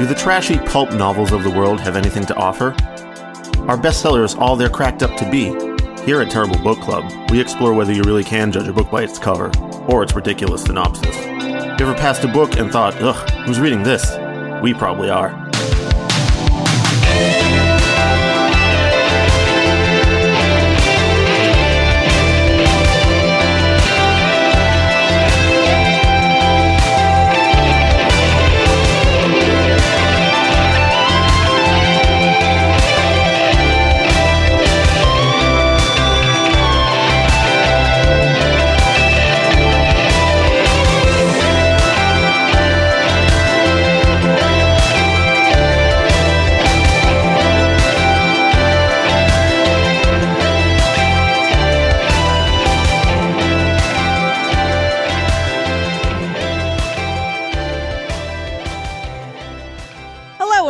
Do the trashy pulp novels of the world have anything to offer? Are bestsellers all they're cracked up to be? Here at Terrible Book Club, we explore whether you really can judge a book by its cover, or its ridiculous synopsis. You ever passed a book and thought, ugh, who's reading this? We probably are.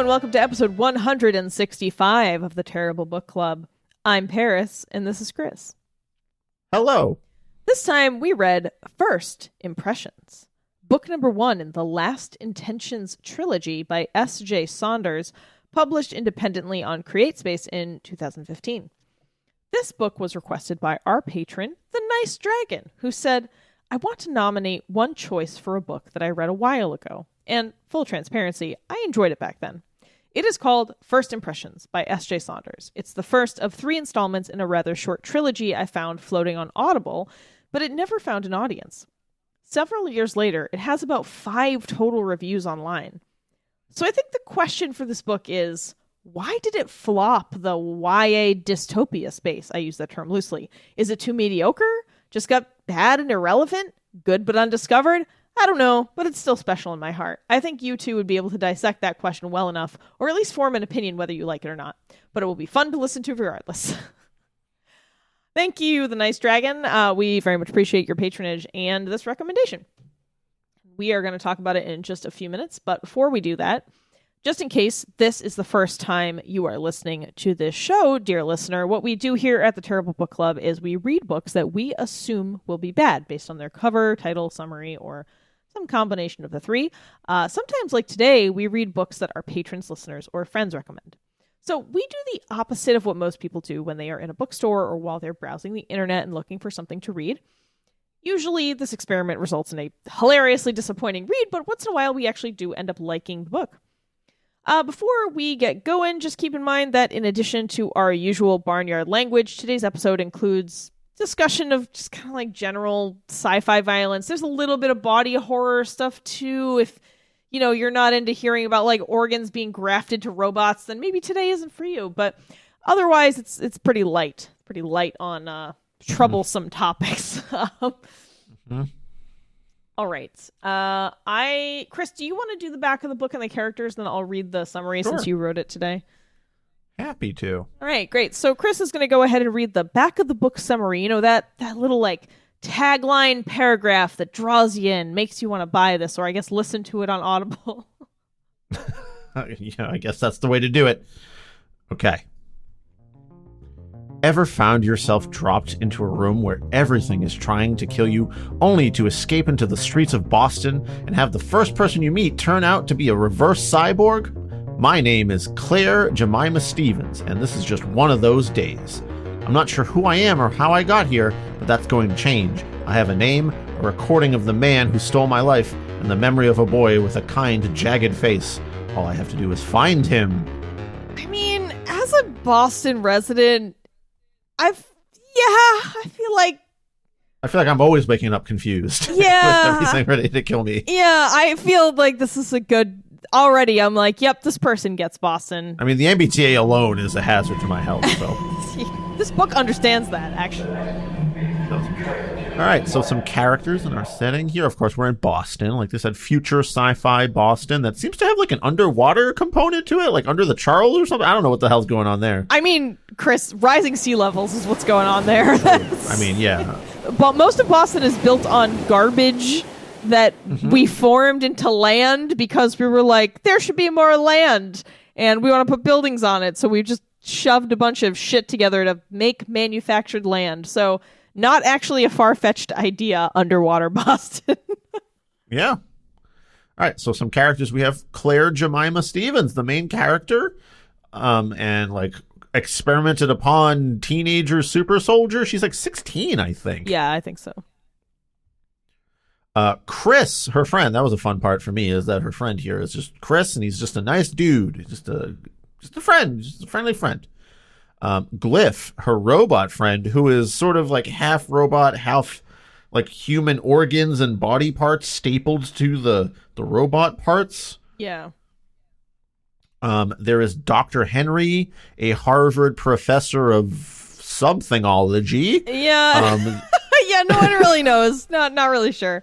Welcome to episode 165 of the Terrible Book Club. I'm Paris, and this is Chris. Hello. This time we read First Impressions, book number 1 in the Last Intentions trilogy by SJ Saunders, published independently on CreateSpace in 2015. This book was requested by our patron, the Nice Dragon, who said, I want to nominate one choice for a book that I read a while ago. And full transparency, I enjoyed it back then. It is called First Impressions by SJ Saunders. It's the first of 3 installments in a rather short trilogy I found floating on Audible, but it never found an audience. Several years later, it has about 5 total reviews online. So I think the question for this book is, why did it flop the YA dystopia space? I use that term loosely. Is it too mediocre? Just got bad and irrelevant? Good but undiscovered? I don't know, but it's still special in my heart. I think you two would be able to dissect that question well enough, or at least form an opinion whether you like it or not. But it will be fun to listen to regardless. Thank you, the Nice Dragon. We very much appreciate your patronage and this recommendation. We are going to talk about it in just a few minutes, but before we do that, just in case this is the first time you are listening to this show, dear listener, what we do here at the Terrible Book Club is we read books that we assume will be bad based on their cover, title, summary, or some combination of the 3. Sometimes, like today, we read books that our patrons, listeners, or friends recommend. So we do the opposite of what most people do when they are in a bookstore or while they're browsing the internet and looking for something to read. Usually, this experiment results in a hilariously disappointing read, but once in a while, we actually do end up liking the book. Before we get going, just keep in mind that in addition to our usual barnyard language, today's episode includes discussion of just kind of like general sci-fi violence. There's a little bit of body horror stuff too. If you're not into hearing about like organs being grafted to robots, then maybe today isn't for you. But otherwise, it's pretty light on troublesome topics. Mm-hmm. All right. Chris, do you want to do the back of the book and the characters? Then I'll read the summary since you wrote it today. Happy to. All right, great. So Chris is going to go ahead and read the back of the book summary. that little like tagline paragraph that draws you in, makes you want to buy this, or I guess listen to it on Audible. I guess that's the way to do it. Okay. Ever found yourself dropped into a room where everything is trying to kill you, only to escape into the streets of Boston and have the first person you meet turn out to be a reverse cyborg? My name is Claire Jemima Stevens, and this is just one of those days. I'm not sure who I am or how I got here, but that's going to change. I have a name, a recording of the man who stole my life, and the memory of a boy with a kind, jagged face. All I have to do is find him. I mean, as a Boston resident, I feel like I'm always waking up confused. Yeah. With everything ready to kill me. Yeah, I feel like this is a good... Already, I'm like, yep, this person gets Boston. I mean, the MBTA alone is a hazard to my health, so... This book understands that, actually. All right, so some characters in our setting here. Of course, we're in Boston. Like they said, future sci-fi Boston that seems to have like an underwater component to it, like under the Charles or something. I don't know what the hell's going on there. I mean, Chris, rising sea levels is what's going on there. I mean, yeah. But most of Boston is built on garbage that we formed into land because we were like, there should be more land and we want to put buildings on it. So we just shoved a bunch of shit together to make manufactured land. So not actually a far-fetched idea, underwater Boston. Yeah. All right, so some characters. We have Claire Jemima Stevens, the main character, and like experimented upon teenager super soldier. She's like 16, I think. Yeah, I think so. Chris, her friend. That was a fun part for me, is that her friend here is just Chris, and he's just a nice dude, just a friend, just a friendly friend. Glyph, her robot friend, who is sort of like half robot, half like human organs and body parts stapled to the robot parts. Yeah. There is Dr. Henry, a Harvard professor of somethingology. Yeah. Yeah, no one really knows. Not really sure.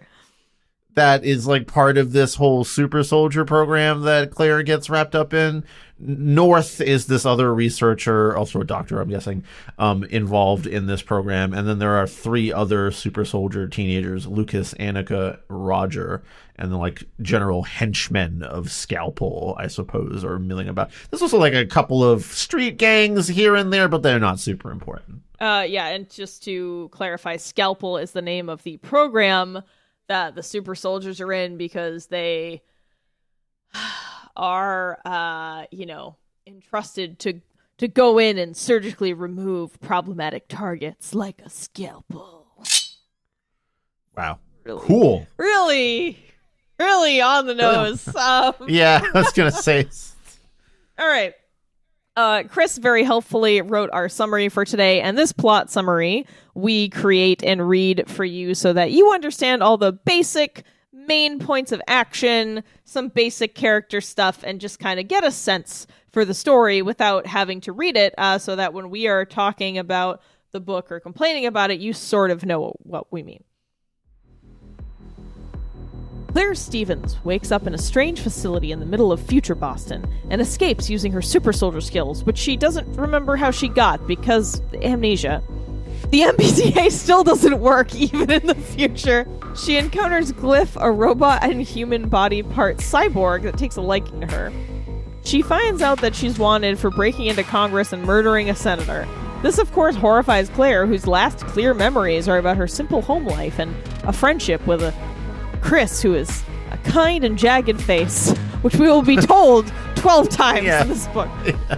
That is like part of this whole super soldier program that Claire gets wrapped up in. North is this other researcher, also a doctor, I'm guessing, involved in this program. And then there are 3 other super soldier teenagers, Lucas, Annika, Roger, and then like general henchmen of Scalpel, I suppose, are milling about. There's also like a couple of street gangs here and there, but they're not super important. Yeah, and just to clarify, Scalpel is the name of the program that the super soldiers are in, because they are, entrusted to go in and surgically remove problematic targets like a scalpel. Wow. Really, cool. Really on the nose. Yeah, I was going to say. All right. Chris very helpfully wrote our summary for today, and this plot summary we create and read for you so that you understand all the basic main points of action, some basic character stuff, and just kind of get a sense for the story without having to read it, so that when we are talking about the book or complaining about it, you sort of know what we mean. Claire Stevens wakes up in a strange facility in the middle of future Boston and escapes using her super soldier skills, which she doesn't remember how she got because amnesia. The MBTA still doesn't work even in the future. She encounters Glyph, a robot and human body part cyborg that takes a liking to her. She finds out that she's wanted for breaking into Congress and murdering a senator. This, of course, horrifies Claire, whose last clear memories are about her simple home life and a friendship with a Chris, who is a kind and jagged face, which we will be told 12 times in this book. Yeah.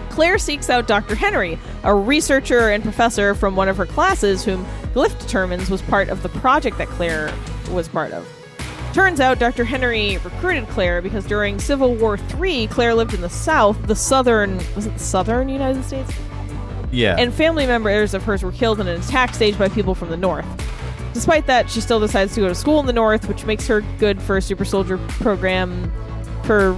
Claire seeks out Dr. Henry, a researcher and professor from one of her classes whom Glyph determines was part of the project that Claire was part of. Turns out Dr. Henry recruited Claire because during Civil War III, Claire lived in the South, the southern United States? Yeah. And family members of hers were killed in an attack staged by people from the North. Despite that, she still decides to go to school in the North, which makes her good for a super soldier program for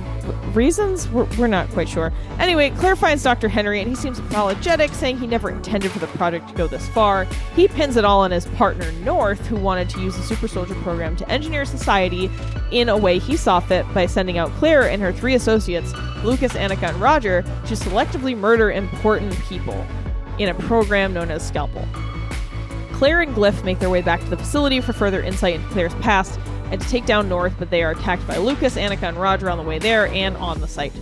reasons we're not quite sure. Anyway, Claire finds Dr. Henry, and he seems apologetic, saying he never intended for the project to go this far. He pins it all on his partner, North, who wanted to use the super soldier program to engineer society in a way he saw fit by sending out Claire and her 3 associates, Lucas, Annika, and Roger, to selectively murder important people in a program known as Scalpel. Claire and Glyph make their way back to the facility for further insight into Claire's past and to take down North, but they are attacked by Lucas, Annika, and Roger on the way there and on the site.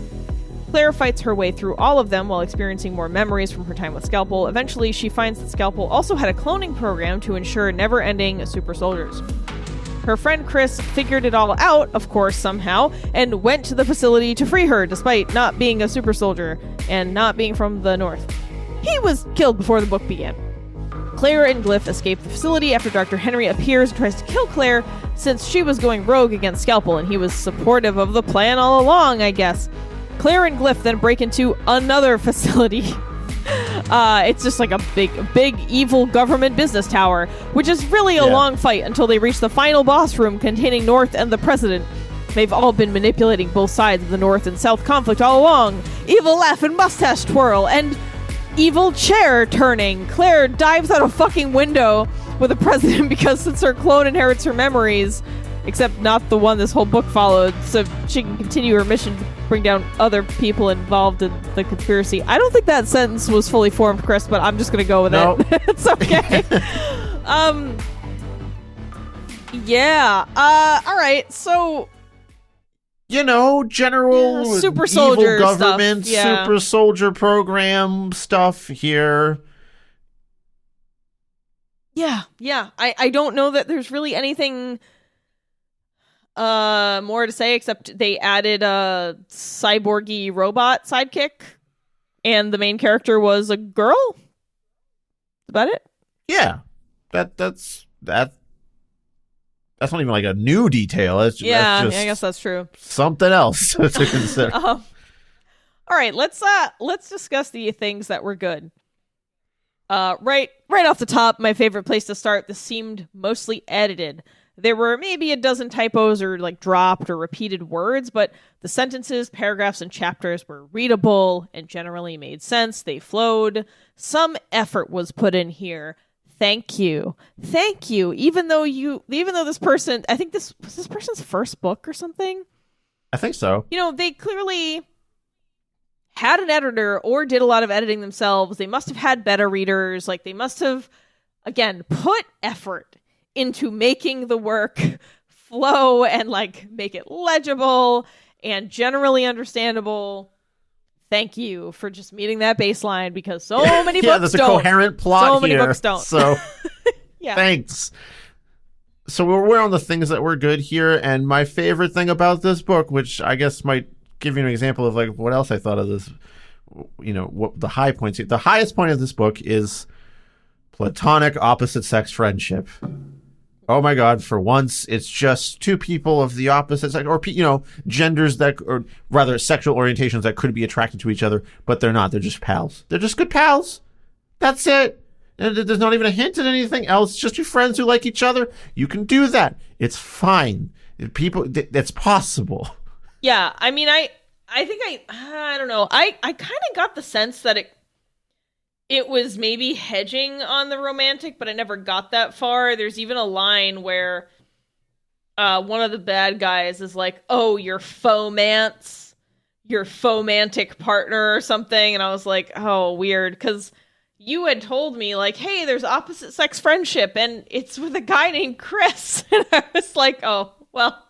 Claire fights her way through all of them while experiencing more memories from her time with Scalpel. Eventually, she finds that Scalpel also had a cloning program to ensure never-ending super soldiers. Her friend Chris figured it all out, of course, somehow, and went to the facility to free her, despite not being a super soldier and not being from the North. He was killed before the book began. Claire and Glyph escape the facility after Dr. Henry appears and tries to kill Claire since she was going rogue against Scalpel, and he was supportive of the plan all along, I guess. Claire and Glyph then break into another facility. It's just like a big evil government business tower, which is really a long fight until they reach the final boss room containing North and the President. They've all been manipulating both sides of the North and South conflict all along. Evil laugh and mustache twirl, and evil chair turning. Claire dives out a fucking window with the President because since her clone inherits her memories, except not the one this whole book followed, so she can continue her mission to bring down other people involved in the conspiracy. I don't think that sentence was fully formed, Chris, but I'm just gonna go with it. It's okay. All right, so general super soldier evil government, stuff. super soldier program stuff here. Yeah. I don't know that there's really anything more to say, except they added a cyborgy robot sidekick, and the main character was a girl. That's about it. Yeah, that's not even like a new detail. That's just I guess that's true. Something else to consider. All right, let's discuss the things that were good. Right off the top, my favorite place to start. This seemed mostly edited. There were maybe a dozen typos or like dropped or repeated words, but the sentences, paragraphs, and chapters were readable and generally made sense. They flowed. Some effort was put in here. Thank you. Even though this person, I think this was this person's first book or something. I think so. They clearly had an editor or did a lot of editing themselves. They must have had beta readers. Like, they must have, again, put effort into making the work flow and like make it legible and generally understandable. Thank you for just meeting that baseline, because so many books don't. There's a coherent plot so many here, books don't. So yeah. Thanks. So we're on the things that were good here, and my favorite thing about this book, which I guess might give you an example of like what else I thought of this, what the high points. The highest point of this book is platonic opposite sex friendship. Oh my God, for once, it's just two people of the opposite sex, or, genders that, or rather sexual orientations that could be attracted to each other, but they're not. They're just pals. They're just good pals. That's it. And there's not even a hint at anything else. Just two friends who like each other. You can do that. It's fine. That's possible. Yeah, I mean, I think I don't know. I kind of got the sense that it was maybe hedging on the romantic, but I never got that far. There's even a line where one of the bad guys is like, "Oh, your fomantic partner," or something, and I was like, "Oh, weird," because you had told me like, "Hey, there's opposite sex friendship, and it's with a guy named Chris," and I was like, "Oh, well."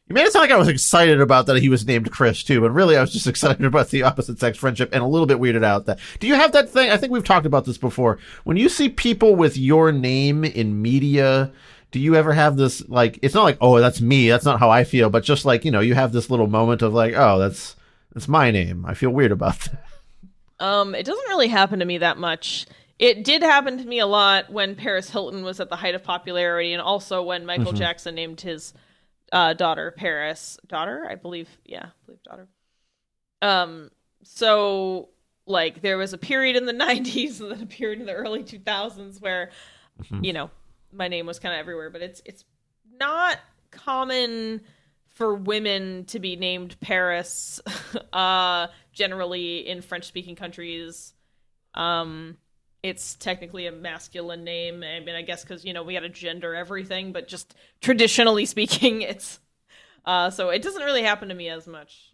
You made it sound like I was excited about that he was named Chris too, but really I was just excited about the opposite sex friendship and a little bit weirded out that. Do you have that thing? I think we've talked about this before. When you see people with your name in media, do you ever have this, like, it's not like, oh, that's me, that's not how I feel, but just like, you have this little moment of like, oh, that's my name. I feel weird about that. It doesn't really happen to me that much. It did happen to me a lot when Paris Hilton was at the height of popularity, and also when Michael Jackson named his daughter Paris. Daughter? I believe daughter. So, like, there was a period in the 90s and then a period in the early 2000s where, my name was kind of everywhere, but it's not common for women to be named Paris, generally in French-speaking countries. It's technically a masculine name. I mean, I guess because, we got to gender everything, but just traditionally speaking, it's... so it doesn't really happen to me as much.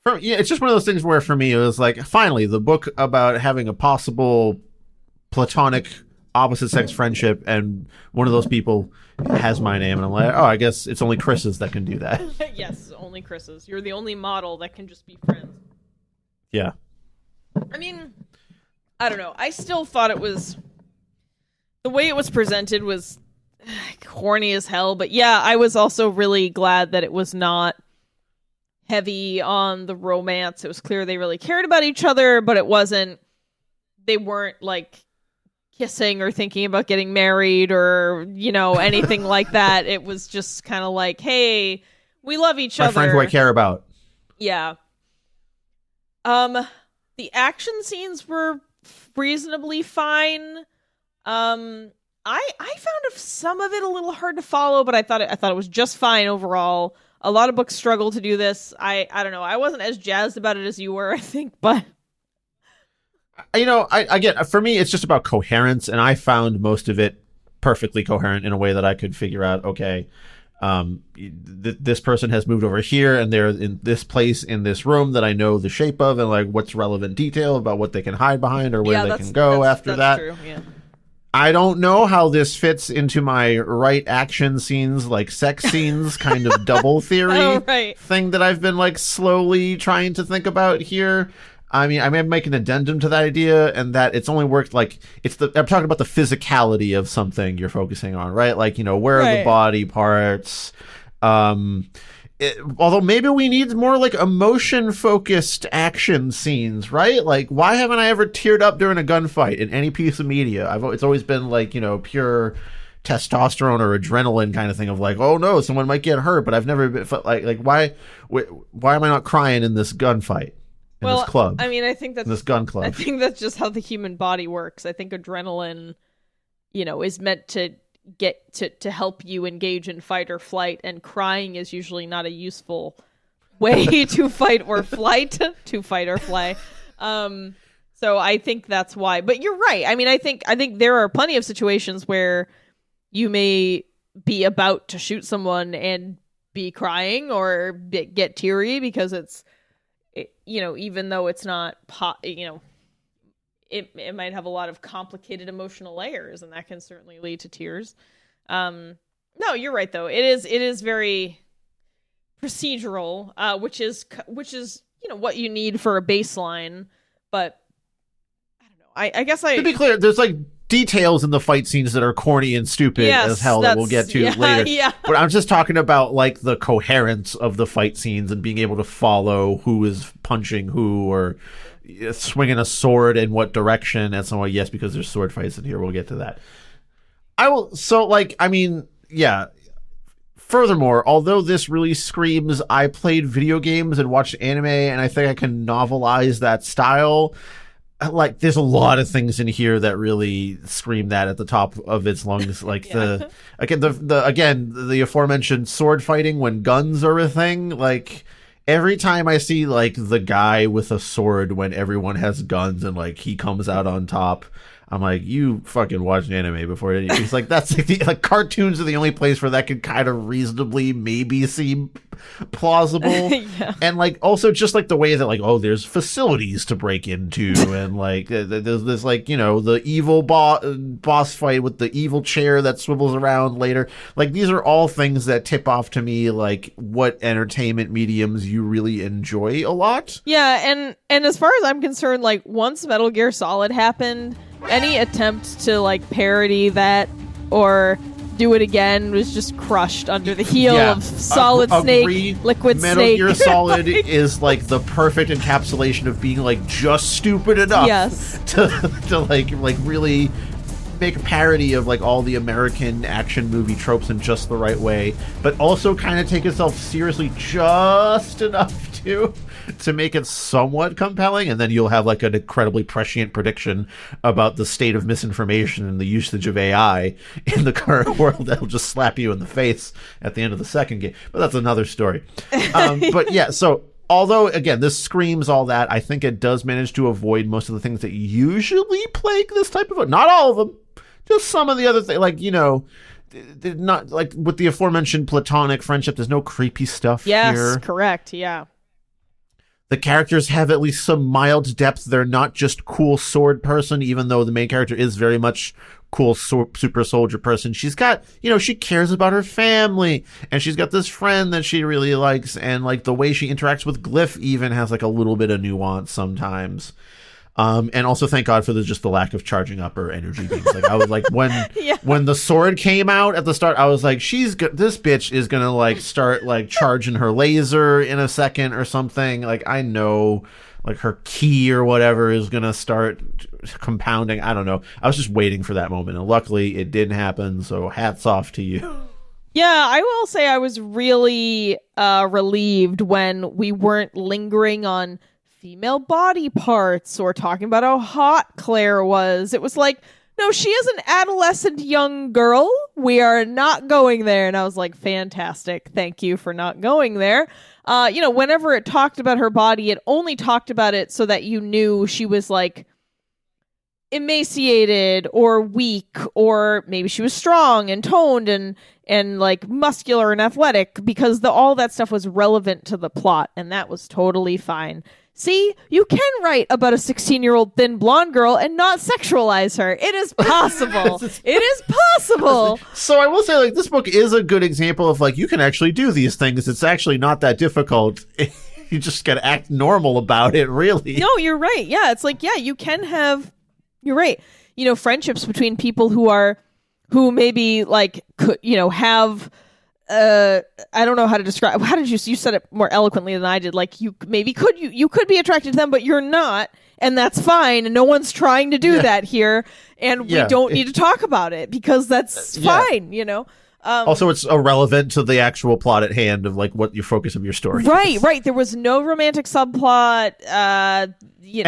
It's just one of those things where for me it was like, finally, the book about having a possible platonic opposite sex friendship, and one of those people has my name, and I'm like, oh, I guess it's only Chris's that can do that. Yes, only Chris's. You're the only model that can just be friends. Yeah. I mean, I don't know. I still thought it was... The way it was presented was corny as hell, but yeah, I was also really glad that it was not heavy on the romance. It was clear they really cared about each other, but they weren't like kissing or thinking about getting married or, anything like that. It was just kind of like, hey, we love each other. My friend who I care about. Yeah. The action scenes were reasonably fine. I found some of it a little hard to follow, but I thought it was just fine overall. A lot of books struggle to do this. I don't know. I wasn't as jazzed about it as you were, I think, but I get, for me, it's just about coherence, and I found most of it perfectly coherent in a way that I could figure out, okay, this person has moved over here, and they're in this place in this room that I know the shape of, and like what's relevant detail about what they can hide behind or where they can go after that. True, yeah. I don't know how this fits into my right action scenes, like sex scenes, kind of double theory thing that I've been like slowly trying to think about here. I mean, I may make an addendum to that idea, and that it's only worked like I'm talking about the physicality of something you're focusing on, right? Like, where are the body parts? Although maybe we need more like emotion-focused action scenes, right? Like, why haven't I ever teared up during a gunfight in any piece of media? It's always been like, pure testosterone or adrenaline kind of thing of like, oh no, someone might get hurt, but I've never been like why am I not crying in this gunfight? This club. I mean, I think that's this gun club. I think that's just how the human body works. I think adrenaline, is meant to get to help you engage in fight or flight, and crying is usually not a useful way to fight or flight, to fight or fly. So I think that's why. But you're right. I mean, I think there are plenty of situations where you may be about to shoot someone and be crying or get teary because even though it's not, it might have a lot of complicated emotional layers, and that can certainly lead to tears. No, you're right though. It is very procedural, which is what you need for a baseline. But I don't know. I guess to be clear, there's like details in the fight scenes that are corny and stupid as hell that we'll get to later. Yeah. But I'm just talking about like the coherence of the fight scenes and being able to follow who is punching who or swinging a sword in what direction. And so, yes, because there's sword fights in here. We'll get to that. Furthermore, although this really screams, I played video games and watched anime, and I think I can novelize that style. Like, there's a lot of things in here that really scream that at the top of its lungs. Like the aforementioned sword fighting when guns are a thing. Like, every time I see like the guy with a sword when everyone has guns and like he comes out on top, I'm like, you fucking watched anime before. He's like, that's like cartoons are the only place where that could kind of reasonably maybe seem plausible. Yeah. And like also just like the way that like, oh, there's facilities to break into and like there's like, the evil boss fight with the evil chair that swivels around later. Like, these are all things that tip off to me like what entertainment mediums you really enjoy a lot. Yeah, and as far as I'm concerned, like once Metal Gear Solid happened, any attempt to like parody that or do it again was just crushed under the heel of Solid Snake, Liquid Metal Snake. Gear Solid is like the perfect encapsulation of being like just stupid enough to like really make a parody of like all the American action movie tropes in just the right way, but also kind of take itself seriously just enough to make it somewhat compelling. And then you'll have like an incredibly prescient prediction about the state of misinformation and the usage of AI in the current world that'll just slap you in the face at the end of the second game. But that's another story. But yeah, so although, again, this screams all that, I think it does manage to avoid most of the things that usually plague this type of... Not all of them. Just some of the other things. Like, not like with the aforementioned platonic friendship, there's no creepy stuff here. Yes, correct, yeah. The characters have at least some mild depth. They're not just cool sword person, even though the main character is very much cool super soldier person. She's got, she cares about her family, and she's got this friend that she really likes, and like the way she interacts with Glyph even has like a little bit of nuance sometimes. And also thank God for the lack of charging up her energy beams. Like, I was like, when the sword came out at the start, I was like, this bitch is gonna like start like charging her laser in a second or something. Like, I know like her ki or whatever is gonna start compounding. I don't know. I was just waiting for that moment, and luckily it didn't happen. So hats off to you. Yeah, I will say I was really relieved when we weren't lingering on female body parts or talking about how hot Claire was. It was like, no, she is an adolescent young girl. We are not going there. And I was like, fantastic. Thank you for not going there. Whenever it talked about her body, it only talked about it so that you knew she was like emaciated or weak, or maybe she was strong and toned and like muscular and athletic, because all that stuff was relevant to the plot, and that was totally fine. See, you can write about a 16-year-old thin blonde girl and not sexualize her. It is possible. It is possible. So I will say, like, this book is a good example of, like, you can actually do these things. It's actually not that difficult. You just gotta act normal about it, really. No, you're right. Yeah, it's like, yeah, you can have, you're right, friendships between people who maybe like could, have, I don't know how to describe, how did you said it more eloquently than I did, like you could be attracted to them, but you're not, and that's fine, and no one's trying to do that here, and we don't need to talk about it because that's fine, Also, it's irrelevant to the actual plot at hand of like what your focus of your story is. Right. There was no romantic subplot, and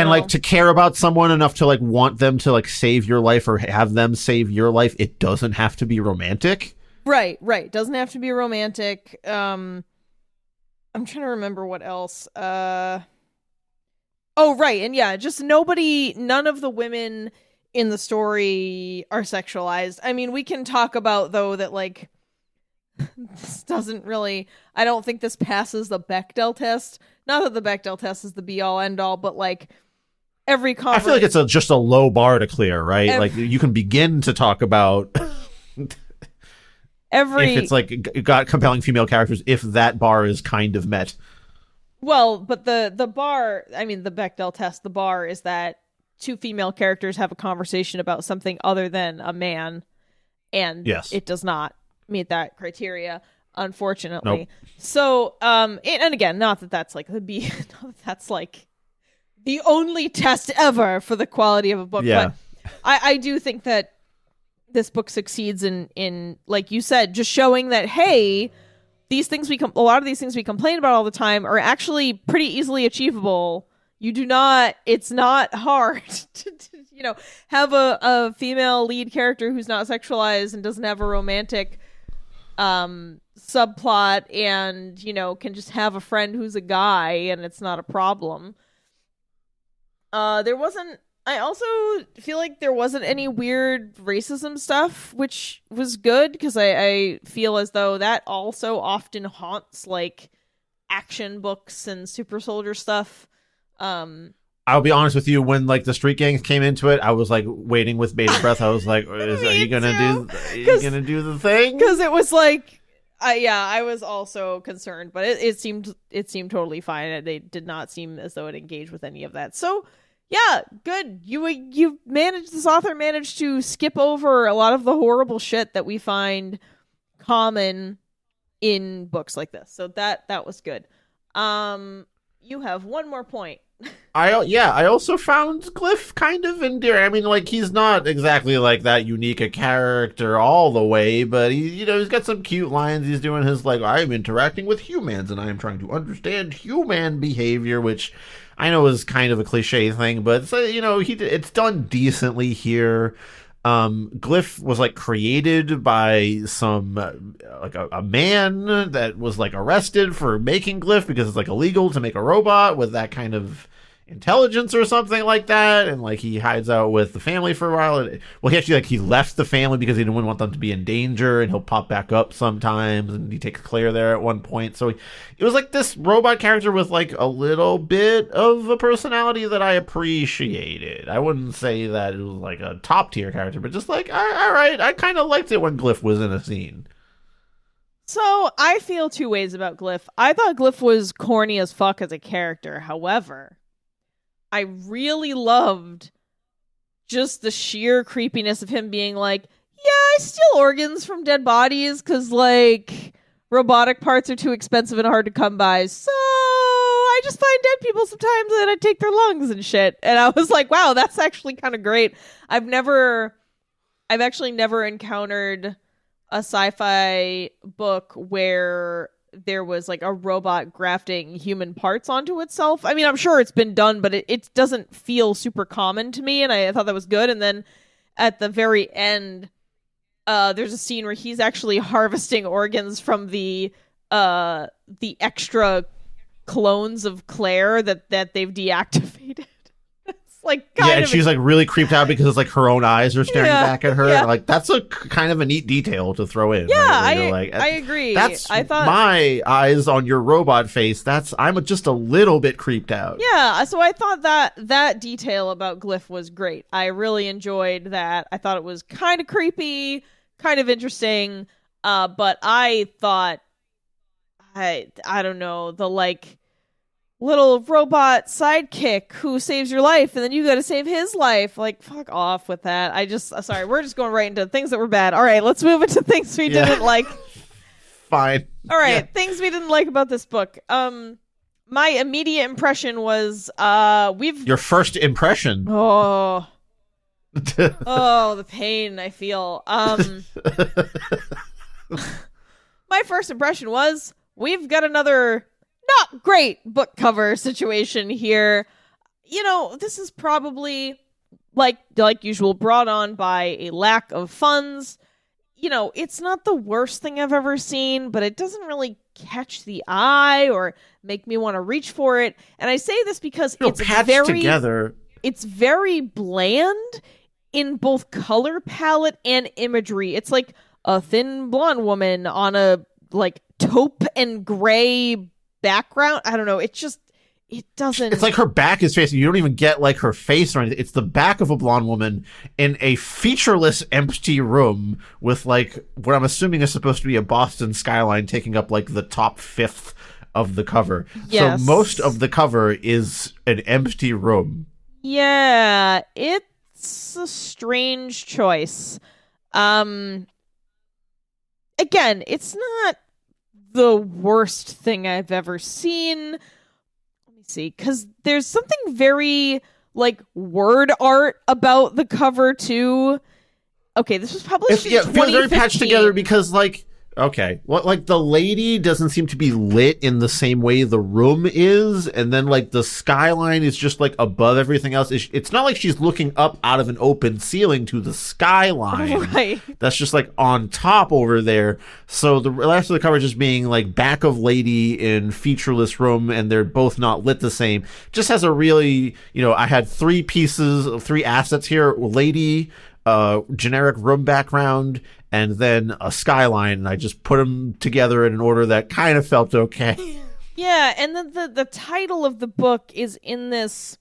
like to care about someone enough to like want them to like save your life or have them save your life. It doesn't have to be romantic. Right. Doesn't have to be romantic. I'm trying to remember what else. Oh, right. And yeah, just none of the women in the story are sexualized. I mean, we can talk about, though, that, like, this doesn't really... I don't think this passes the Bechdel test. Not that the Bechdel test is the be-all, end-all, but, like, every I feel like it's just a low bar to clear, right? Like, you can begin to talk about... if it's, like, got compelling female characters, if that bar is kind of met. Well, but the bar... I mean, the Bechdel test, the bar is that two female characters have a conversation about something other than a man, and it does not meet that criteria, unfortunately. Nope. So, and again, not that that's like that's like the only test ever for the quality of a book, but I do think that this book succeeds in like you said, just showing that, hey, a lot of these things we complain about all the time are actually pretty easily achievable. It's not hard to have a female lead character who's not sexualized and doesn't have a romantic subplot and, can just have a friend who's a guy and it's not a problem. I also feel like there wasn't any weird racism stuff, which was good because I feel as though that also often haunts like action books and super soldier stuff. I'll be honest with you, when like the street gangs came into it, I was like waiting with bated breath. I was like, are you gonna do the thing? Because it was like, I was also concerned, but it seemed totally fine. They did not seem as though it engaged with any of that. So yeah, good. This author managed to skip over a lot of the horrible shit that we find common in books like this. So that was good. You have one more point. I also found Glyph kind of endearing. I mean, like, he's not exactly like that unique a character all the way, but he's got some cute lines. He's doing his like, I'm interacting with humans and I am trying to understand human behavior, which I know is kind of a cliche thing, but it's done decently here. Glyph was like created by some like a man that was like arrested for making Glyph because it's like illegal to make a robot with that kind of intelligence or something like that, and like he hides out with the family for a while. He left the family because he didn't want them to be in danger, and he'll pop back up sometimes, and he takes Claire there at one point. So it was like this robot character with like a little bit of a personality that I appreciated. I wouldn't say that it was like a top tier character, but just like, all right, I kind of liked it when Glyph was in a scene. So I feel two ways about Glyph. I thought Glyph was corny as fuck as a character. However, I really loved just the sheer creepiness of him being like, yeah, I steal organs from dead bodies because, like, robotic parts are too expensive and hard to come by. So I just find dead people sometimes and I take their lungs and shit. And I was like, wow, that's actually kind of great. I've actually never encountered a sci-fi book where there was like a robot grafting human parts onto itself. I mean, I'm sure it's been done, but it doesn't feel super common to me, and I thought that was good. And then at the very end, there's a scene where he's actually harvesting organs from the extra clones of Claire that they've deactivated. Like and she's like really creeped out because it's like her own eyes are staring back at her. Yeah. Like that's a kind of a neat detail to throw in. Yeah, right? I agree. I thought my eyes on your robot face. I'm just a little bit creeped out. Yeah, so I thought that detail about Glyph was great. I really enjoyed that. I thought it was kind of creepy, kind of interesting. But I thought I don't know, the like little robot sidekick who saves your life, and then you got to save his life. Like, fuck off with that. Sorry, we're just going right into things that were bad. All right, let's move into things we didn't like. Fine. All right, things we didn't like about this book. My immediate impression was Your first impression. Oh, the pain I feel. My first impression was we've got another not great book cover situation here. This is probably like usual brought on by a lack of funds. It's not the worst thing I've ever seen, but it doesn't really catch the eye or make me want to reach for it. And I say this because it's very bland in both color palette and imagery. It's like a thin blonde woman on a like taupe and gray background. I don't know. It doesn't. It's like her back is facing. You don't even get like her face or anything. It's the back of a blonde woman in a featureless, empty room with like what I'm assuming is supposed to be a Boston skyline taking up like the top fifth of the cover. Yes. So most of the cover is an empty room. Yeah, it's a strange choice. Again, it's not the worst thing I've ever seen. Let me see, because there's something very like word art about the cover too. Okay, this was published in 2015. It feels very patched together because like like the lady doesn't seem to be lit in the same way the room is, and then like the skyline is just like above everything else. It's not like she's looking up out of an open ceiling to the skyline. Right. That's just like on top over there. So the rest of the cover just being like back of lady in featureless room, and they're both not lit the same. Just has a really, I had three assets here: lady, generic room background, and then a skyline, and I just put them together in an order that kind of felt okay. Yeah, and then the title of the book is in this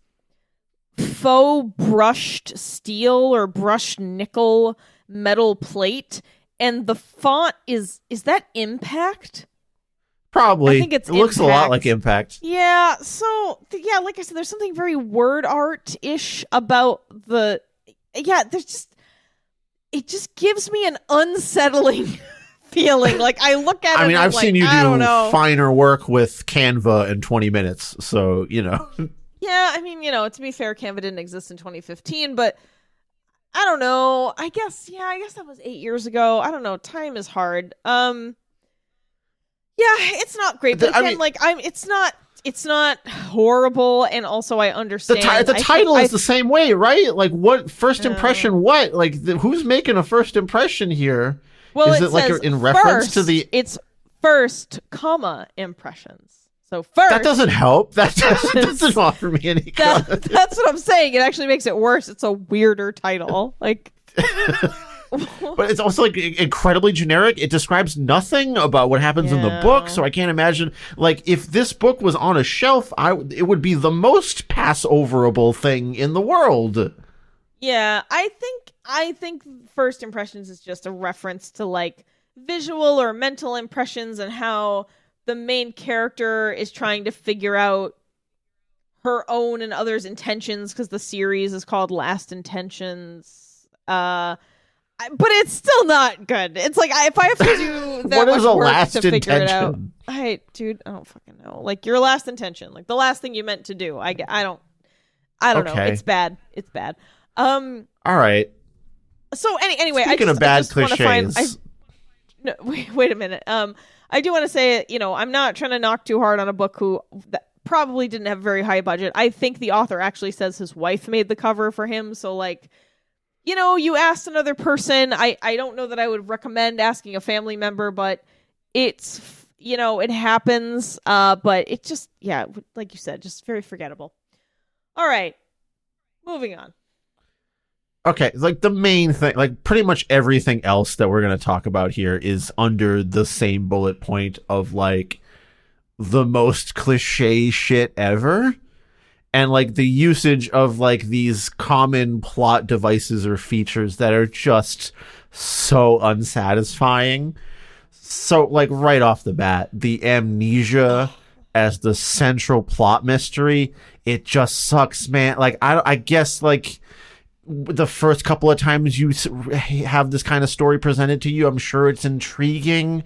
faux brushed steel or brushed nickel metal plate, and the font is that Impact? Probably. I think it looks a lot like Impact. Yeah, so, like I said, there's something very word art-ish about it just gives me an unsettling feeling. Like, I look at it and I've seen you do finer work with Canva in 20 minutes, so, Yeah, to be fair, Canva didn't exist in 2015, but I don't know. I guess that was 8 years ago. I don't know. Time is hard. Yeah, it's not great, but again, it's not horrible, and also I understand. The title is the same way, right? Like, what first impression? What who's making a first impression here? Well, is it like in reference to the? It's first, impressions. So first, that doesn't help. That doesn't offer me any. That's what I'm saying. It actually makes it worse. It's a weirder title, like. But it's also like incredibly generic. It describes nothing about what happens in the book, so I can't imagine. Like, if this book was on a shelf, it would be the most pass-overable thing in the world. Yeah, I think first impressions is just a reference to like visual or mental impressions and how the main character is trying to figure out her own and others' intentions, because the series is called Last Intentions. But it's still not good. It's like, if I have to do that much work to figure it out, I don't fucking know. Like, your last intention, like the last thing you meant to do. I don't know. It's bad. All right. So anyway, speaking of bad cliches, wait a minute. I do want to say, I'm not trying to knock too hard on a book that probably didn't have a very high budget. I think the author actually says his wife made the cover for him. So like, you asked another person. I don't know that I would recommend asking a family member, but it's, it happens. But it just, like you said, just very forgettable. All right. Moving on. Okay, like the main thing, like pretty much everything else that we're going to talk about here is under the same bullet point of like the most cliche shit ever. And like the usage of like these common plot devices or features that are just so unsatisfying. So like right off the bat, the amnesia as the central plot mystery, it just sucks, man. Like, I guess, like, the first couple of times you have this kind of story presented to you, I'm sure it's intriguing.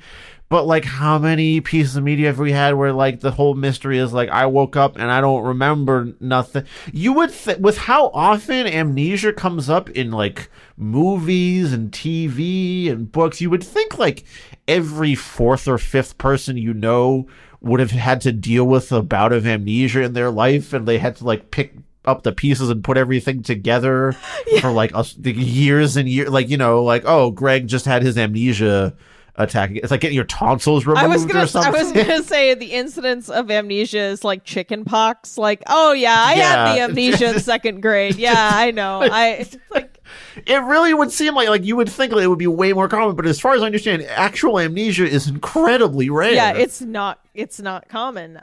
But, like, how many pieces of media have we had where, like, the whole mystery is, like, I woke up and I don't remember nothing? You would with how often amnesia comes up in, like, movies and TV and books, you would think, like, every fourth or fifth person you know would have had to deal with a bout of amnesia in their life, and they had to, like, pick up the pieces and put everything together for, like, the years and years. Like, you know, like, oh, Greg just had his amnesia attack. It's like getting your tonsils removed or something. I was gonna say the incidence of amnesia is like chicken pox. Like, oh yeah, I had the amnesia in second grade. Yeah, I know. It's like, it really would seem like you would think it would be way more common, but as far as I understand, actual amnesia is incredibly rare. Yeah, it's not common.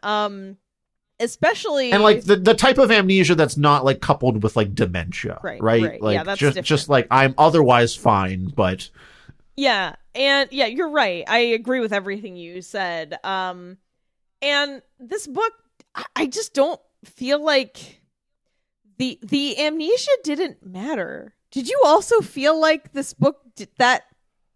Especially, and like the type of amnesia that's not like coupled with like dementia, right? Like, yeah, that's just like I'm otherwise fine, but yeah. And yeah, you're right. I agree with everything you said. And this book, I just don't feel like the amnesia didn't matter. Did you also feel like this book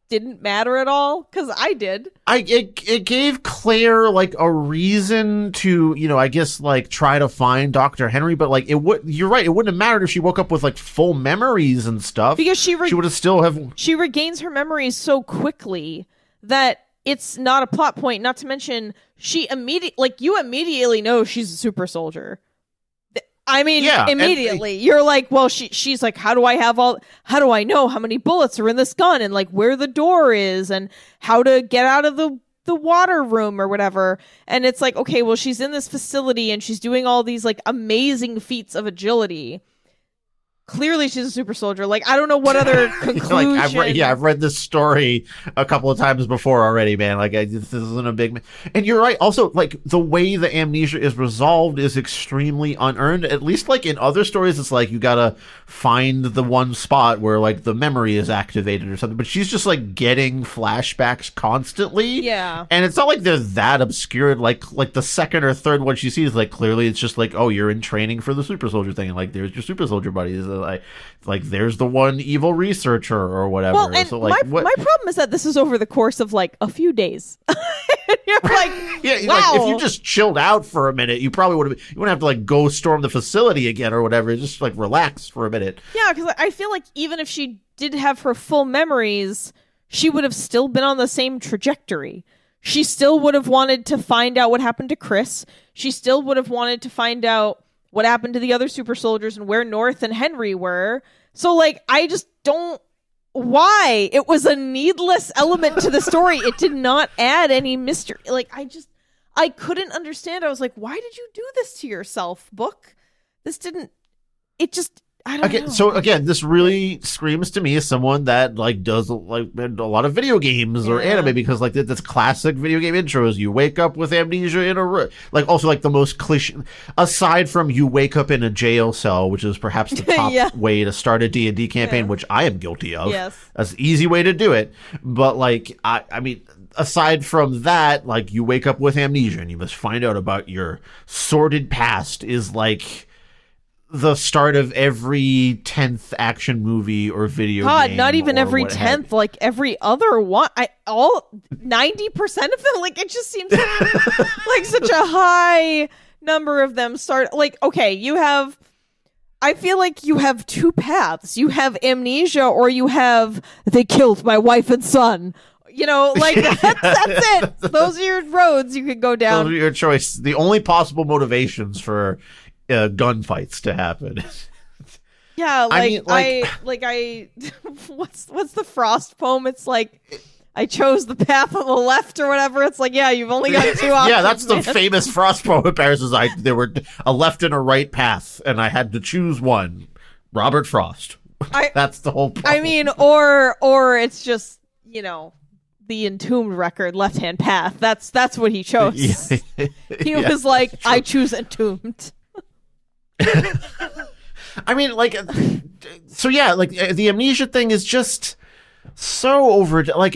didn't matter at all? Because I did. It gave Claire like a reason to, you know, I guess like try to find Dr. Henry, but like you're right, it wouldn't have mattered if she woke up with like full memories and stuff, because she would have still have. She regains her memories so quickly that it's not a plot point. Not to mention, you immediately know she's a super soldier. I mean, yeah, immediately you're like, well, she's like, how do I know how many bullets are in this gun, and like where the door is, and how to get out of the water room or whatever. And it's like, okay, well, she's in this facility and she's doing all these like amazing feats of agility. Clearly she's a super soldier. Like, I don't know what other conclusion. Like, I've read this story a couple of times before already, man. Like, this isn't a big... And you're right. Also, like, the way the amnesia is resolved is extremely unearned. At least, like, in other stories, it's like you gotta find the one spot where, like, the memory is activated or something. But she's just, like, getting flashbacks constantly. Yeah. And it's not like they're that obscured. Like the second or third one she sees, like, clearly it's just like, oh, you're in training for the super soldier thing. And, like, there's your super soldier buddies. Like there's the one evil researcher or whatever. Well, and so, like, my problem is that this is over the course of like a few days. You're like, yeah, wow. Like, if you just chilled out for a minute, you probably you wouldn't have to like go storm the facility again or whatever. Just like relax for a minute. Yeah, because I feel like even if she did have her full memories, she would have still been on the same trajectory. She still would have wanted to find out what happened to Chris. She still would have wanted to find out what happened to the other super soldiers and where North and Henry were. So, like, I just don't... Why? It was a needless element to the story. It did not add any mystery. Like, I couldn't understand. I was like, why did you do this to yourself, book? This didn't... It just... I don't know. So again, this really screams to me as someone that like does like a lot of video games or anime, because like that's classic video game intros. You wake up with amnesia in a room. Like also like the most cliche, aside from you wake up in a jail cell, which is perhaps the top way to start a D&D campaign, which I am guilty of. Yes. That's an easy way to do it. But like I mean, aside from that, like you wake up with amnesia and you must find out about your sordid past is like the start of every 10th action movie or video game. Not even every 10th, like every other one. 90% of them, like it just seems like such a high number of them start. Like, okay, I feel like you have two paths. You have amnesia, or you have they killed my wife and son. You know, like that's it. Those are your roads you could go down. Those are your choice. The only possible motivations for gunfights to happen. Yeah, like I what's the Frost poem? It's like I chose the path on the left or whatever. It's like, yeah, you've only got two options. Yeah, that's the famous Frost poem. Paris is there were a left and a right path, and I had to choose one. Robert Frost. That's the whole poem. I mean, or it's just, you know, the Entombed record, Left Hand Path. That's what he chose. He was like, I choose Entombed. I mean, like, so yeah, like the amnesia thing is just so over. Like,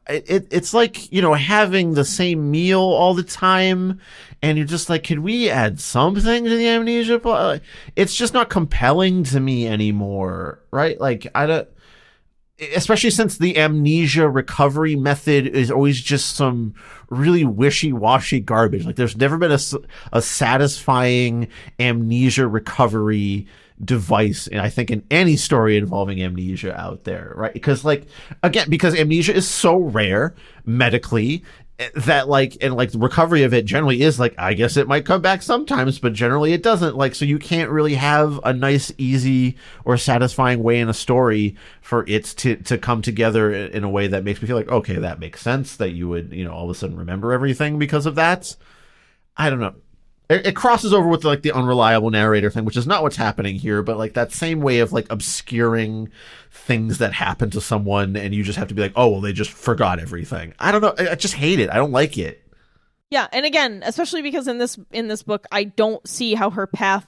it's like, you know, having the same meal all the time, and you're just like, could we add something to the amnesia plot? It's just not compelling to me anymore, right? Like, I don't, especially since the amnesia recovery method is always just some really wishy-washy garbage. Like, there's never been a satisfying amnesia recovery device, and I think in any story involving amnesia out there, right? Because, like, again, because amnesia is so rare medically that, like, and like the recovery of it generally is like, I guess it might come back sometimes, but generally it doesn't. Like, so you can't really have a nice, easy, or satisfying way in a story for it to come together in a way that makes me feel like, okay, that makes sense that you would, you know, all of a sudden remember everything because of that. I don't know. It crosses over with, like, the unreliable narrator thing, which is not what's happening here, but, like, that same way of, like, obscuring things that happen to someone, and you just have to be like, oh, well, they just forgot everything. I don't know. I just hate it. I don't like it. Yeah, and again, especially because in this book, I don't see how her path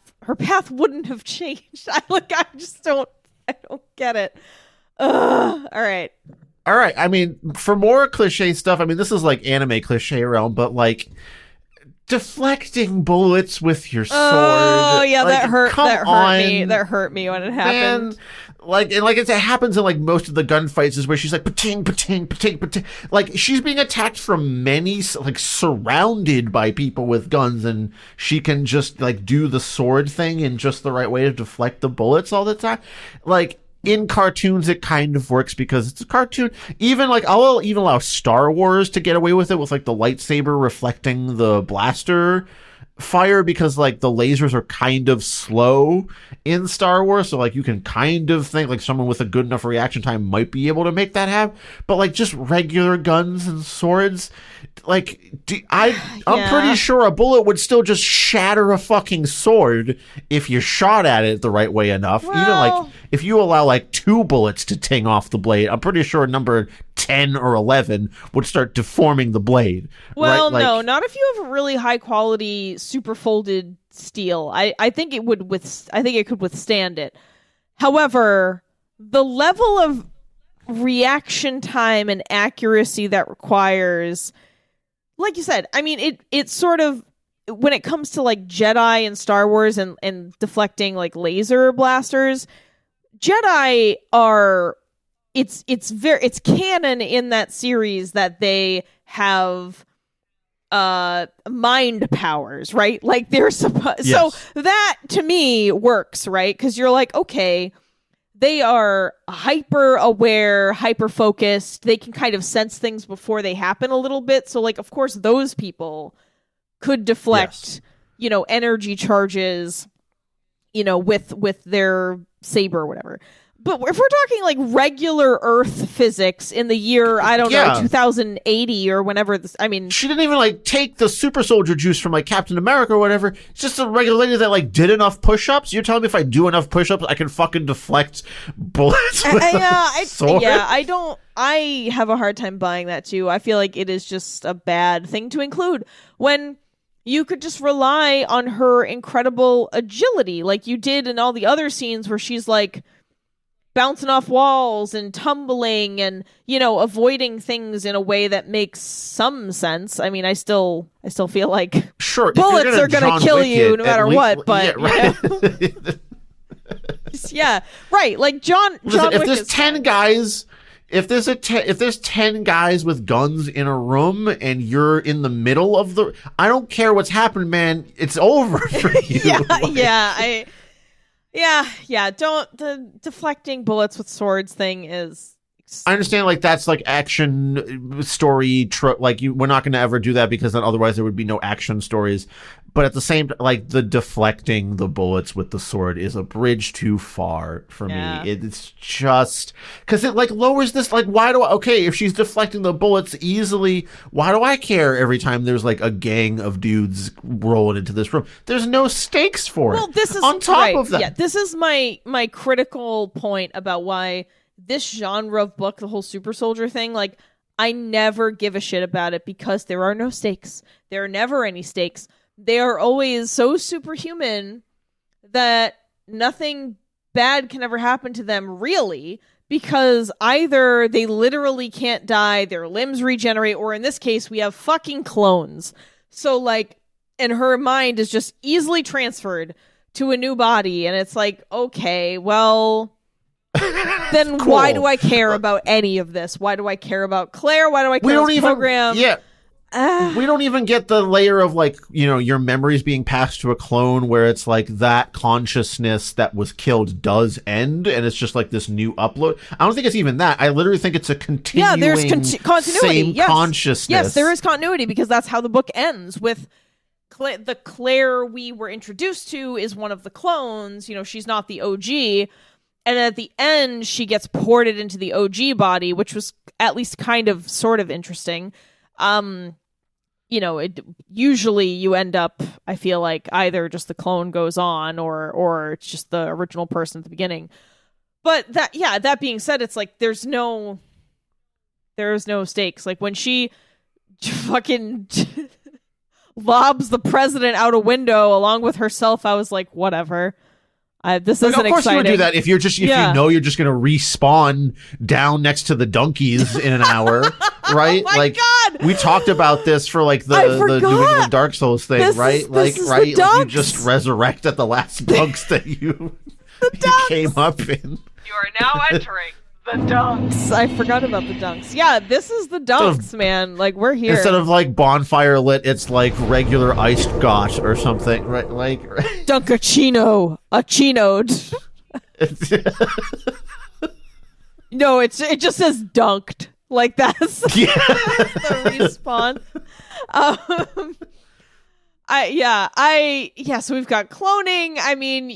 wouldn't have changed. I don't get it. All right. I mean, for more cliche stuff, I mean, this is, like, anime cliche realm, but, like, deflecting bullets with your sword. Oh yeah, like, that hurt. That hurt on, me. That hurt me when it happened. Man. Like, and like it happens in like most of the gunfights is where she's like pating, pating, pating, pating. Like, she's being attacked from many, like, surrounded by people with guns, and she can just like do the sword thing in just the right way to deflect the bullets all the time. Like, in cartoons, it kind of works because it's a cartoon. Even like, I'll even allow Star Wars to get away with it with like the lightsaber reflecting the blaster fire, because like the lasers are kind of slow in Star Wars, so like you can kind of think like someone with a good enough reaction time might be able to make that happen. But like just regular guns and swords, like I'm pretty sure a bullet would still just shatter a fucking sword if you shot at it the right way enough. Well, even like if you allow like 2 bullets to ting off the blade, I'm pretty sure number 10 or 11 would start deforming the blade. Well, right? Like, no, not if you have a really high quality super folded steel. I think it would I think it could withstand it. However, the level of reaction time and accuracy that requires, like you said, I mean, it's sort of, when it comes to like Jedi and Star Wars and deflecting like laser blasters, Jedi are, it's canon in that series that they have mind powers, right? Like they're supposed, yes. So that to me works, right? Because you're like, okay, they are hyper aware, hyper focused. They can kind of sense things before they happen a little bit. So like, of course, those people could deflect, you know, energy charges, you know, with their saber or whatever. But if we're talking like regular Earth physics in the year, I don't know, 2080 or whenever this, I mean, she didn't even like take the supersoldier juice from like Captain America or whatever. It's just a regular lady that like did enough push-ups. You're telling me if I do enough push-ups, I can fucking deflect bullets with a sword? Yeah, I have a hard time buying that too. I feel like it is just a bad thing to include when you could just rely on her incredible agility like you did in all the other scenes where she's like bouncing off walls and tumbling and, you know, avoiding things in a way that makes some sense. I mean, I still feel like sure bullets are going to kill you no matter what, but yeah, right. You know? Yeah, right. Like John Listen, if Wick there's is 10 fine. guys, if there's 10 guys with guns in a room and you're in the middle of the, I don't care what's happened, man. It's over for you. The deflecting bullets with swords thing is. I understand, like, that's like action story, like we're not going to ever do that because then otherwise there would be no action stories. But at the same, like, the deflecting the bullets with the sword is a bridge too far for me. It's just because it like lowers this. Like, why do I? Okay, if she's deflecting the bullets easily, why do I care every time there's like a gang of dudes rolling into this room? There's no stakes for it. Well, this is on top of that. Yeah, this is my critical point about why this genre of book, the whole super soldier thing, like, I never give a shit about it because there are no stakes. There are never any stakes. They are always so superhuman that nothing bad can ever happen to them, really, because either they literally can't die, their limbs regenerate, or in this case, we have fucking clones. So, like, and her mind is just easily transferred to a new body, and it's like, okay, well, then Cool. why do I care about any of this? Why do I care about Claire? Why do I care about this program? Yeah. We don't even get the layer of, like, you know, your memories being passed to a clone where it's like that consciousness that was killed does end, and it's just like this new upload. I don't think it's even that. I literally think it's a continuing there's continuity. same consciousness. Yes, there is continuity, because that's how the book ends with the Claire we were introduced to is one of the clones. You know, she's not the OG. And at the end, she gets ported into the OG body, which was at least kind of sort of interesting. You know, usually you end up, I feel like, either just the clone goes on or it's just the original person at the beginning. But that being said, it's like there's no stakes. Like when she fucking lobs the president out a window along with herself, I was like, whatever. This isn't exciting. Of course you would do that if you know you're just going to respawn down next to the donkeys in an hour, right? Oh my like God! We talked about this for like the doing the Dark Souls thing, right? Like you just resurrect at the last dunks that you came up in. You are now entering the dunks. I forgot about the dunks. Yeah, this is the dunks, man. Like, we're here. Instead of like bonfire lit, it's like regular iced got or something, right? Like Dunkachino, a chinoed. No, it just says dunked. Like that's the respawn. So we've got cloning. I mean,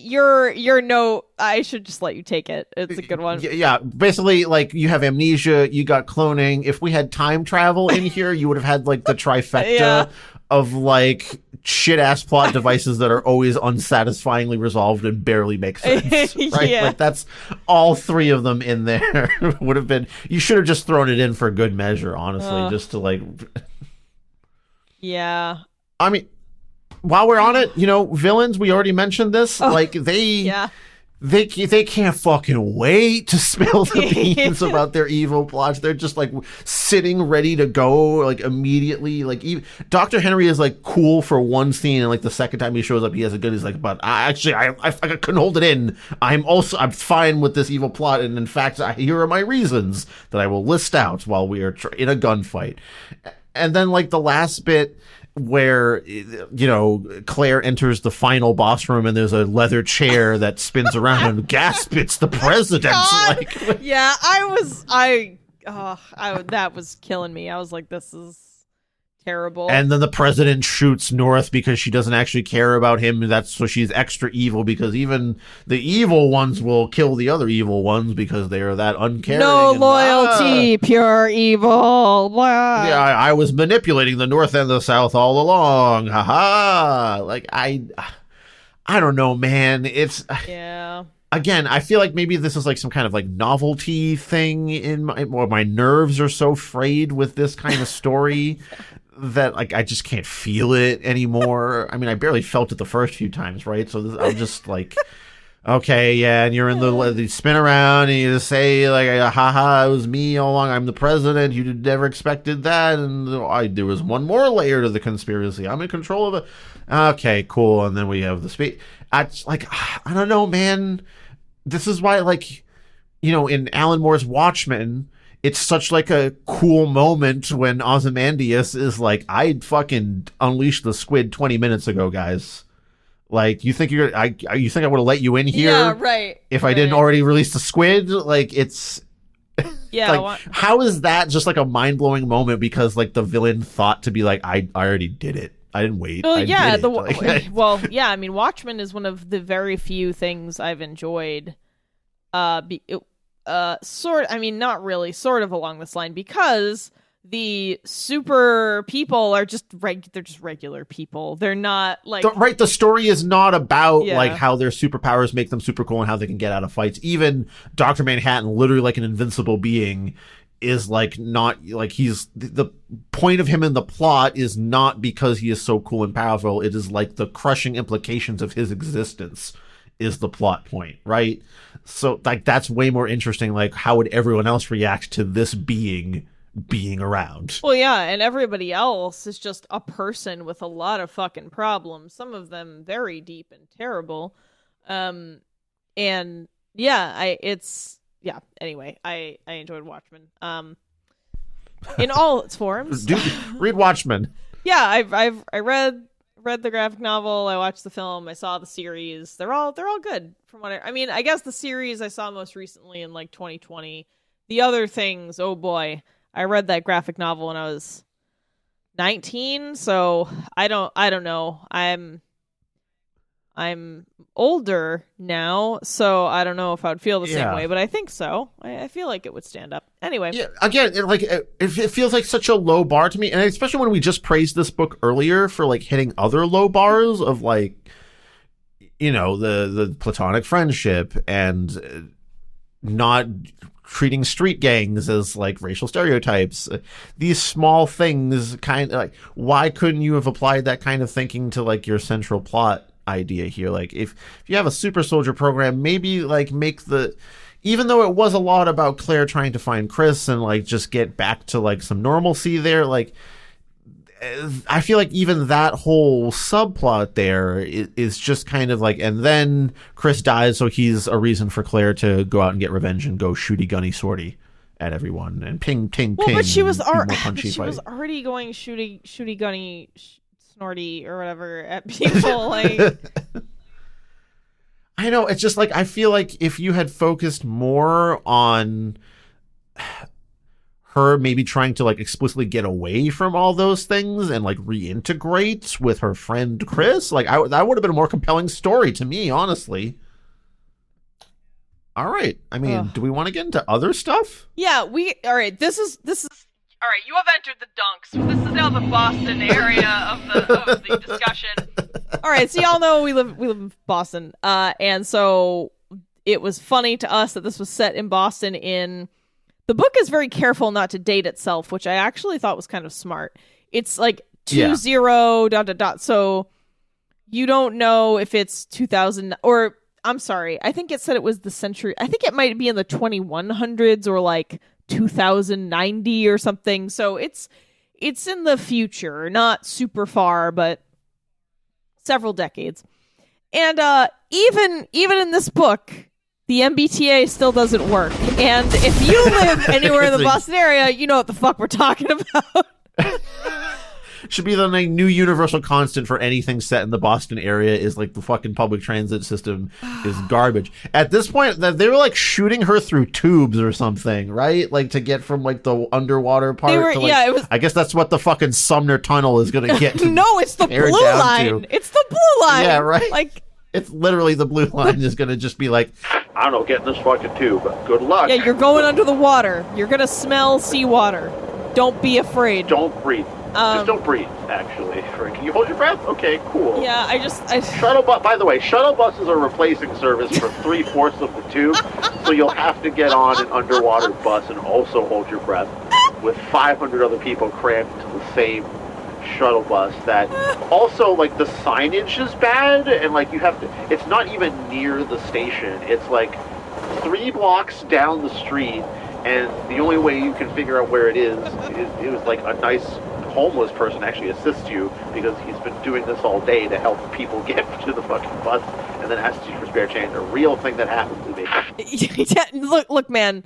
I should just let you take it. It's a good one. Yeah, basically, like, you have amnesia, you got cloning. If we had time travel in here, you would have had, like, the trifecta of, like, shit-ass plot devices that are always unsatisfyingly resolved and barely make sense, right? Yeah. Like, that's all three of them in there. Would have been... You should have just thrown it in for good measure, honestly, just to, like... Yeah. I mean... While we're on it, you know, villains, we already mentioned this. Like, they can't fucking wait to spill the beans about their evil plots. They're just, like, sitting ready to go, like, immediately. Like, even Dr. Henry is, like, cool for one scene, and, like, the second time he shows up, he has a good, he's like, but I couldn't hold it in. I'm fine with this evil plot, and in fact, here are my reasons that I will list out while we are in a gunfight. And then, like, the last bit... where, you know, Claire enters the final boss room and there's a leather chair that spins around and gasp, it's the president. Like, yeah, that was killing me. I was like, this is terrible. And then the president shoots North because she doesn't actually care about him. So she's extra evil because even the evil ones will kill the other evil ones because they are that uncaring. No loyalty, pure evil. Blah. Yeah, I was manipulating the North and the South all along. Haha. Like, I don't know, man. It's... Yeah. Again, I feel like maybe this is like some kind of like novelty thing in my nerves are so frayed with this kind of story that like I just can't feel it anymore. I mean, I barely felt it the first few times, right? So I'm just like, okay, yeah, and you're in the spin around and you just say like, haha, it was me all along. I'm the president. You never expected that, and there was one more layer to the conspiracy. I'm in control of it. Okay, cool. And then we have the speech. I don't know, man. This is why, like, you know, in Alan Moore's Watchmen, it's such like a cool moment when Ozymandias is like, I'd fucking unleashed the squid 20 minutes ago, guys. Like, you think you think I would have let you in here? Yeah, right. If I didn't already release the squid? Like, it's... Yeah. Like, how is that just like a mind-blowing moment because like the villain thought to be like, I already did it. I didn't wait. Well, I mean, Watchmen is one of the very few things I've enjoyed. Not really, sort of along this line, because the super people are just they're just regular people. They're not like the story is not about like how their superpowers make them super cool and how they can get out of fights. Even Dr. Manhattan, literally like an invincible being, is like not like he's the point of him in the plot is not because he is so cool and powerful. It is like the crushing implications of his existence is the plot point, right? So like that's way more interesting. Like, how would everyone else react to this being around? Well, yeah, and everybody else is just a person with a lot of fucking problems, some of them very deep and terrible. And yeah, anyway, I enjoyed Watchmen. In all its forms. Dude, read Watchmen. Yeah, I read the graphic novel, I watched the film, I saw the series. They're all good from what I mean, I guess the series I saw most recently in like 2020. The other things, oh boy. I read that graphic novel when I was 19, so I don't know. I'm older now, so I don't know if I would feel the same way, but I think so. I feel like it would stand up. Anyway. Yeah, again, it feels like such a low bar to me, and especially when we just praised this book earlier for like hitting other low bars of like, you know, the platonic friendship and not treating street gangs as like racial stereotypes. These small things kind of like, why couldn't you have applied that kind of thinking to like your central plot idea here? Like if you have a super soldier program, maybe like make the, even though it was a lot about Claire trying to find Chris and like just get back to like some normalcy there, like I feel like even that whole subplot there is just kind of like, and then Chris dies, so he's a reason for Claire to go out and get revenge and go shooty gunny sorty at everyone and ping ting well, ting. But she was already going shooty gunny snorty or whatever at people. Like I know, it's just like I feel like if you had focused more on her maybe trying to like explicitly get away from all those things and like reintegrate with her friend Chris, like that would have been a more compelling story to me, honestly. All right, I mean, do we want to get into other stuff? Yeah, all right. This is all right. You have entered the dunks. This is now the Boston area of the discussion. All right, so y'all know we live in Boston, and so it was funny to us that this was set in Boston. The book is very careful not to date itself, which I actually thought was kind of smart. It's like 20... So you don't know if it's 2000 or I'm sorry. I think it said it was the century. I think it might be in the 2100s or like 2090 or something. So it's in the future, not super far, but several decades. And even in this book, the MBTA still doesn't work. And if you live anywhere in the Boston area, you know what the fuck we're talking about. Should be the like, new universal constant for anything set in the Boston area is like the fucking public transit system is garbage. At this point, they were like shooting her through tubes or something, right? Like to get from like the underwater part to like, yeah, it was. I guess that's what the fucking Sumner Tunnel is going to get. No, it's the blue line. It's the blue line. Yeah, right. Like it's literally the blue line is going to just be like, I don't know, get in this fucking tube. Good luck. Yeah, you're going under the water. You're going to smell seawater. Don't be afraid. Don't breathe. Just don't breathe, actually. Can you hold your breath? Okay, cool. Yeah, Shuttle bus, by the way, shuttle buses are replacing service for 3/4 of the tube, so you'll have to get on an underwater bus and also hold your breath with 500 other people crammed into the same shuttle bus that also, like, the signage is bad, and, like, you have to, it's not even near the station. It's, like, 3 blocks down the street, and the only way you can figure out where it is, like, a nice homeless person actually assists you because he's been doing this all day to help people get to the fucking bus and then asks you for spare change. A real thing that happens to me. Look, man.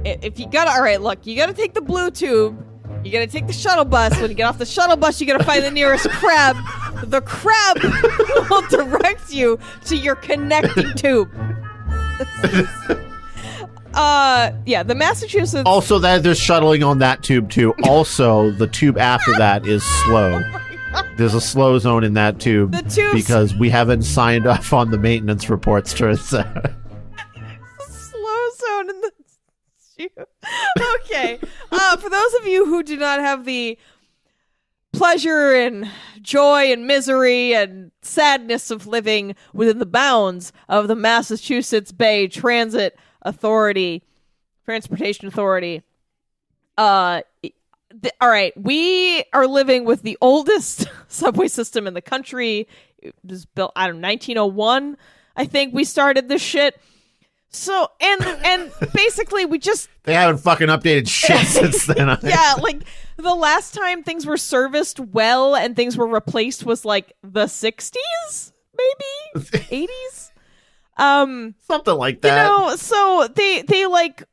If you gotta, all right, look, you gotta take the blue tube. You gotta take the shuttle bus. When you get off the shuttle bus, you gotta find the nearest crab. The crab will direct you to your connecting tube. Yeah, the Massachusetts. Also, that there's shuttling on that tube too. Also, the tube after that is slow. There's a slow zone in that tube because we haven't signed off on the maintenance reports. Turns out. Slow zone in the tube. Okay. For those of you who do not have the pleasure and joy and misery and sadness of living within the bounds of the Massachusetts Bay Transportation Authority. All right, we are living with the oldest subway system in the country. It was built, 1901, I think we started this shit. So, and basically we just... They haven't fucking updated shit since then. Yeah, like, the last time things were serviced well and things were replaced was, like, the 60s? Maybe? 80s? Something like that. You know, so they like,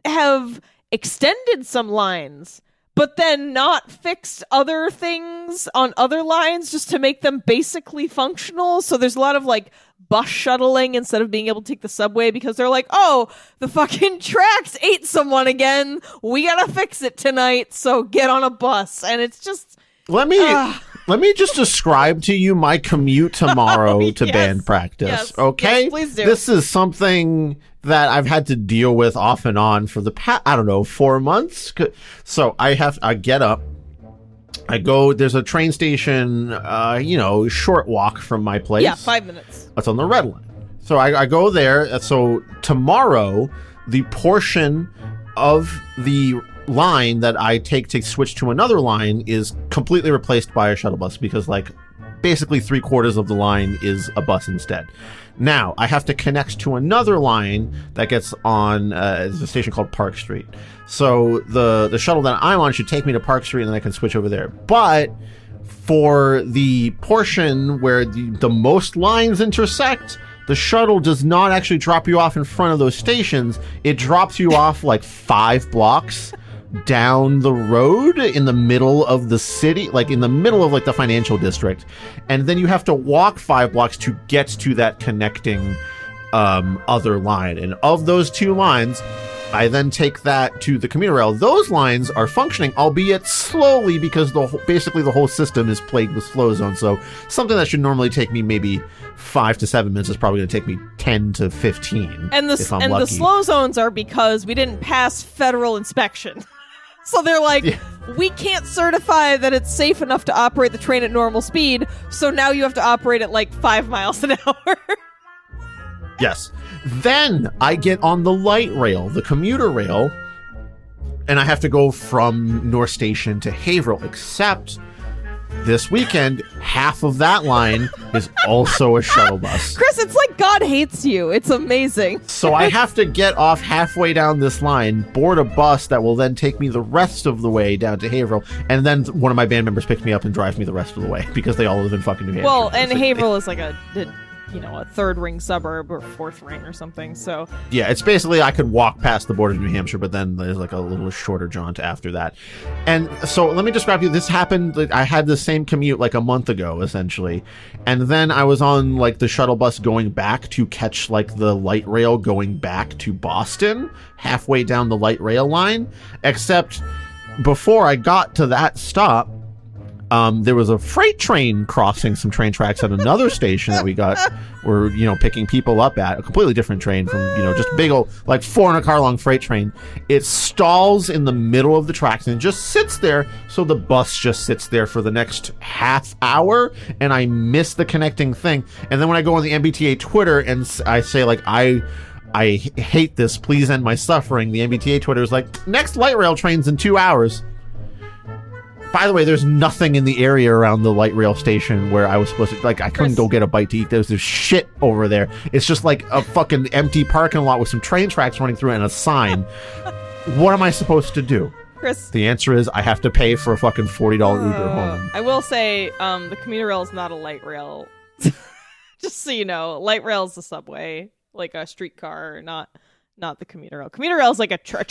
have extended some lines, but then not fixed other things on other lines just to make them basically functional. So there's a lot of, like, bus shuttling instead of being able to take the subway because they're like, oh, the fucking tracks ate someone again. We gotta fix it tonight, so get on a bus. And it's just... Let me just describe to you my commute tomorrow to band practice, okay? Yes, please do. This is something that I've had to deal with off and on for the past, 4 months. So I get up, I go, there's a train station, short walk from my place. Yeah, 5 minutes. That's on the red line. So I go there. So tomorrow, the portion of the line that I take to switch to another line is completely replaced by a shuttle bus because, like, basically 3/4 of the line is a bus instead. Now, I have to connect to another line that gets on there's a station called Park Street. So the shuttle that I'm on should take me to Park Street and then I can switch over there. But for the portion where the most lines intersect, the shuttle does not actually drop you off in front of those stations. It drops you off like 5 blocks down the road in the middle of the city, like in the middle of like the financial district. And then you have to walk 5 blocks to get to that connecting other line. And of those 2 lines, I then take that to the commuter rail. Those lines are functioning, albeit slowly, because basically the whole system is plagued with slow zones. So something that should normally take me maybe 5 to 7 minutes is probably going to take me 10 to 15. And the slow zones are because we didn't pass federal inspection. So they're like, we can't certify that it's safe enough to operate the train at normal speed. So now you have to operate at like 5 miles an hour. Yes. Then I get on the light rail, the commuter rail, and I have to go from North Station to Haverhill, except this weekend, half of that line is also a shuttle bus. Chris, it's like God hates you. It's amazing. So I have to get off halfway down this line, board a bus that will then take me the rest of the way down to Haverhill, and then one of my band members picks me up and drives me the rest of the way because they all live in fucking New Hampshire. Well, and Haverhill is like a third ring suburb or fourth ring or something. So yeah, it's basically I could walk past the border of New Hampshire, but then there's like a little shorter jaunt after that. And so let me describe to you, this happened, I had the same commute like a month ago, essentially. And then I was on like the shuttle bus going back to catch like the light rail going back to Boston, halfway down the light rail line. Except before I got to that stop, there was a freight train crossing some train tracks at another station that we're picking people up at, a completely different train from, just big old, like 400-car long freight train. It stalls in the middle of the tracks and just sits there. So the bus just sits there for the next half hour and I miss the connecting thing. And then when I go on the MBTA Twitter and I say like, I hate this, please end my suffering, the MBTA Twitter is like, next light rail train's in 2 hours. By the way, there's nothing in the area around the light rail station where I was supposed to, like, I couldn't go get a bite to eat. There's shit over there. It's just like a fucking empty parking lot with some train tracks running through it and a sign. What am I supposed to do? Chris. The answer is I have to pay for a fucking $40 Uber home. I will say, the commuter rail is not a light rail. Just so you know, light rail is the subway, like a streetcar, not the commuter rail. Commuter rail is like a train.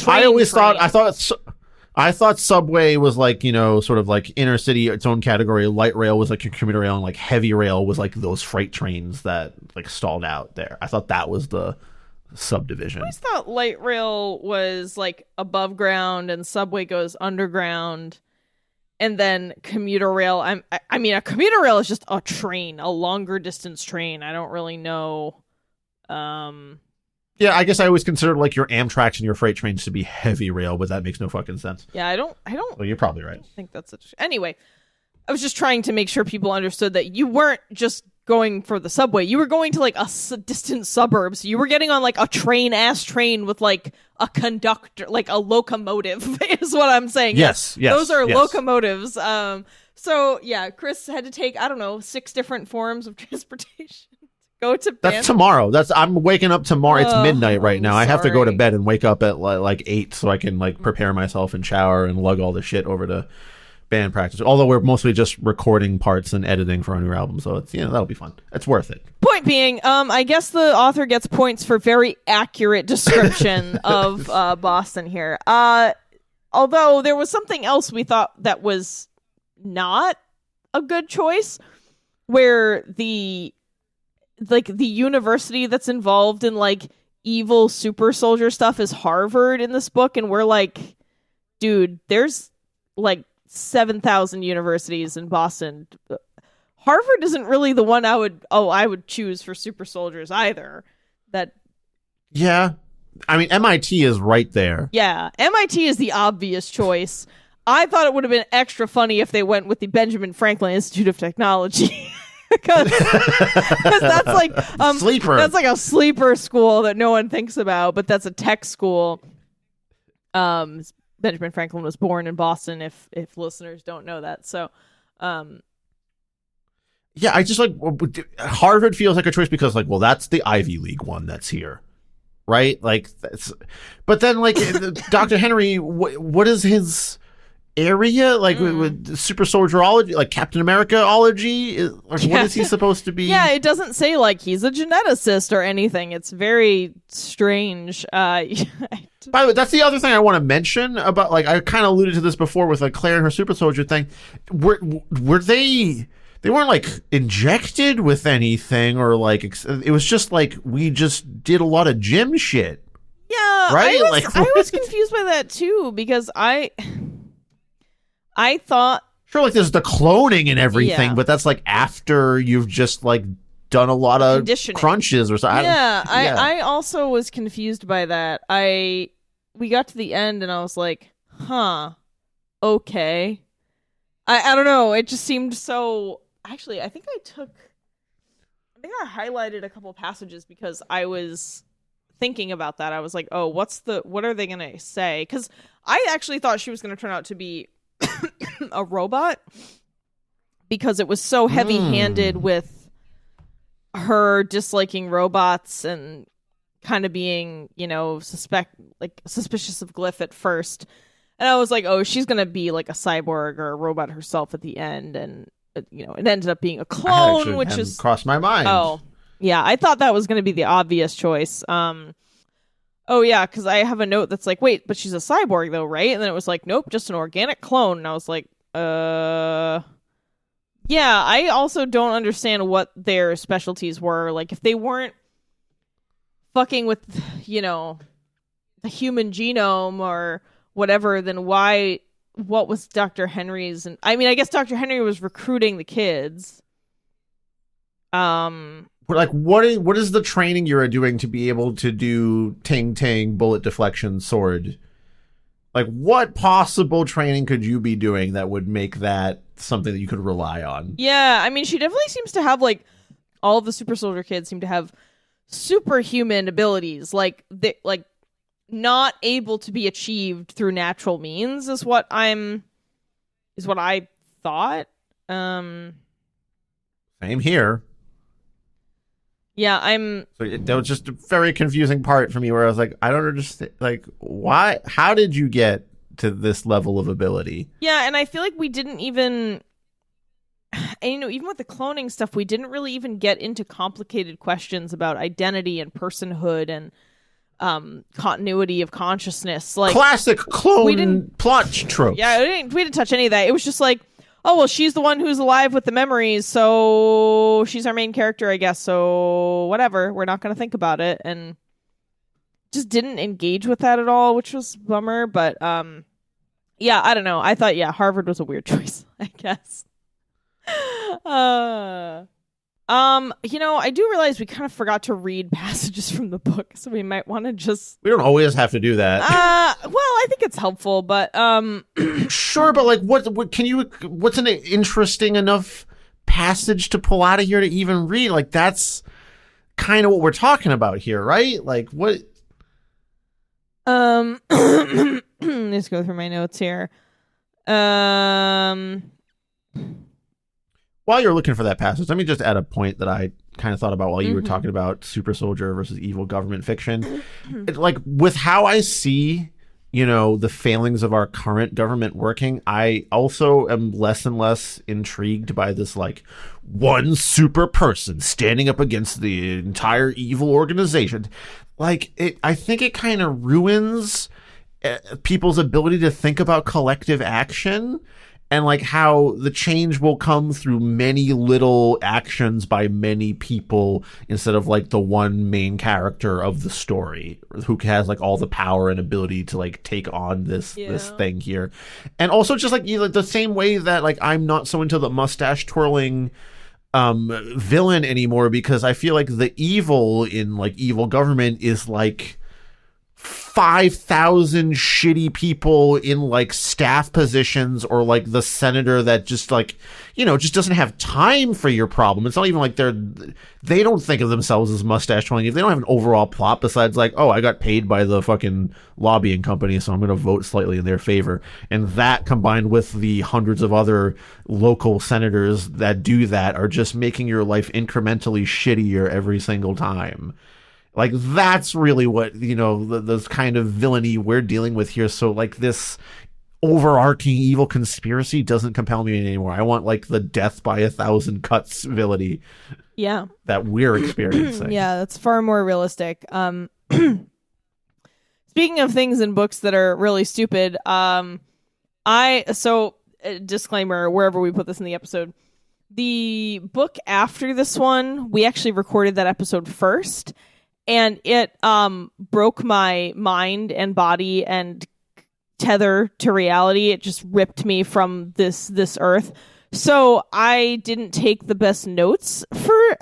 I thought subway was like, sort of like inner city, its own category. Light rail was like your commuter rail, and like heavy rail was like those freight trains that like stalled out there. I thought that was the subdivision. I always thought light rail was like above ground and subway goes underground. And then commuter rail, I mean, a commuter rail is just a train, a longer distance train. I don't really know. Yeah, I guess I always considered like your Amtraks and your freight trains to be heavy rail, but that makes no fucking sense. Yeah, I don't. Well, you're probably right. I think that's it. Anyway, I was just trying to make sure people understood that you weren't just going for the subway. You were going to like a distant suburb. So you were getting on like a train with like a conductor, like a locomotive is what I'm saying. Yes. Those are locomotives. So yeah, Chris had to take, 6 different forms of transportation. go to bed. That's tomorrow. I'm waking up tomorrow. It's midnight right now. I have to go to sorry. bed and wake up at like 8 so I can like prepare myself and shower and lug all the shit over to band practice. Although we're mostly just recording parts and editing for our new album, so it's that'll be fun. It's worth it. Point being, I guess the author gets points for very accurate description of Boston here. Although there was something else we thought that was not a good choice, where the university that's involved in like evil super soldier stuff is Harvard in this book, and we're like, dude, there's like 7,000 universities in Boston. Harvard isn't really the one I would choose for super soldiers either. Yeah. I mean, MIT is right there. Yeah, MIT is the obvious choice. I thought it would have been extra funny if they went with the Benjamin Franklin Institute of Technology. Because that's like sleeper. That's like a sleeper school that no one thinks about, but that's a tech school. Benjamin Franklin was born in Boston, if listeners don't know that. So, yeah, I just like Harvard feels like a choice because like, well, that's the Ivy League one that's here, right? Like, but then like Dr. Henry, what is his area like with super soldierology, like Captain America-ology? Like, what is he supposed to be? Yeah, it doesn't say like he's a geneticist or anything. It's very strange. By the way, that's the other thing I want to mention about, like, I kind of alluded to this before with like Claire and her super soldier thing. Were they weren't like injected with anything, or like it was just like we just did a lot of gym shit. Yeah, right. I was confused by that too, because I thought, sure, like there's the cloning and everything, but that's like after you've just like done a lot of crunches or something. I also was confused by that. We got to the end and I was like, huh, okay. I don't know. It just seemed so. Actually, I think I highlighted a couple passages because I was thinking about that. I was like, oh, what are they gonna say? Because I actually thought she was gonna turn out to be a robot, because it was so heavy-handed with her disliking robots and kind of being, suspicious of Glyph at first. And I was like, oh, she's going to be like a cyborg or a robot herself at the end. And, it ended up being a clone, which is crossed my mind. Oh, yeah. I thought that was going to be the obvious choice. Oh, yeah, because I have a note that's like, wait, but she's a cyborg though, right? And then it was like, nope, just an organic clone. And I was like, yeah, I also don't understand what their specialties were. Like, if they weren't fucking with, the human genome or whatever, then what was Dr. Henry's? And I mean, I guess Dr. Henry was recruiting the kids. Like, what is the training you're doing to be able to do ting bullet deflection sword? Like, what possible training could you be doing that would make that something that you could rely on? Yeah, I mean, she definitely seems to have, like, all of the super soldier kids seem to have superhuman abilities. Like, not able to be achieved through natural means is what I thought. Same here. Yeah, So that was just a very confusing part for me, where I was like, I don't understand. Like, why? How did you get to this level of ability? Yeah, and I feel like we didn't even, and, even with the cloning stuff, we didn't really even get into complicated questions about identity and personhood and continuity of consciousness. Like, classic clone plot trope. Yeah, we didn't touch any of that. It was just like, oh, well, she's the one who's alive with the memories, so she's our main character, I guess, so whatever, we're not going to think about it, and just didn't engage with that at all, which was a bummer, but, yeah, I don't know, I thought, Harvard was a weird choice, I guess. I do realize we kind of forgot to read passages from the book, so we might want to just... We don't always have to do that. Well, I think it's helpful, but... Sure, but, like, what's an interesting enough passage to pull out of here to even read? Like, that's kind of what we're talking about here, right? Like, what... Let's go through my notes here. While you're looking for that passage, let me just add a point that I kind of thought about while you were talking about super soldier versus evil government fiction. Like, with how I see, you know, the failings of our current government working, I also am less and less intrigued by this, like, one super person standing up against the entire evil organization. Like, I think it kind of ruins people's ability to think about collective action, and like how the change will come through many little actions by many people instead of like the one main character of the story who has like all the power and ability to like take on this thing here. And also just like, you know, the same way that like I'm not so into the mustache twirling villain anymore, because I feel like the evil in like evil government is like 5,000 shitty people in like staff positions, or like the senator that just like, you know, just doesn't have time for your problem. It's not even like they don't think of themselves as mustache twirling. If they don't have an overall plot besides like, oh, I got paid by the fucking lobbying company, so I'm going to vote slightly in their favor. And that combined with the hundreds of other local senators that do that are just making your life incrementally shittier every single time. Like, that's really what, you know, the kind of villainy we're dealing with here. So, like, this overarching evil conspiracy doesn't compel me anymore. I want, like, the death by 1,000 cuts villainy. Yeah. That we're experiencing. Yeah, that's far more realistic. Speaking of things in books that are really stupid, disclaimer, wherever we put this in the episode, the book after this one, we actually recorded that episode first. And it broke my mind and body and tether to reality. It just ripped me from this earth. So I didn't take the best notes for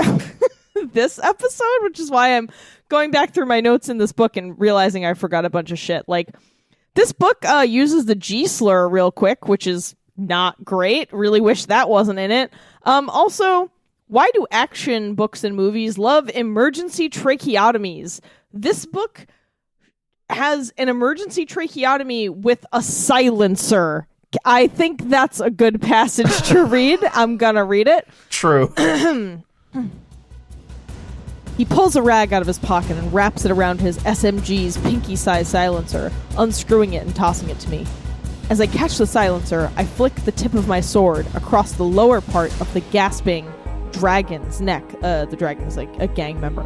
this episode, which is why I'm going back through my notes in this book and realizing I forgot a bunch of shit. Like, this book uses the G slur real quick, which is not great. Really wish that wasn't in it. Also, why do action books and movies love emergency tracheotomies? This book has an emergency tracheotomy with a silencer. I think that's a good passage to read. I'm gonna read it. True. He pulls a rag out of his pocket and wraps it around his SMG's pinky-sized silencer, unscrewing it and tossing it to me. As I catch the silencer, I flick the tip of my sword across the lower part of the gasping dragon's neck. The dragon is like a gang member.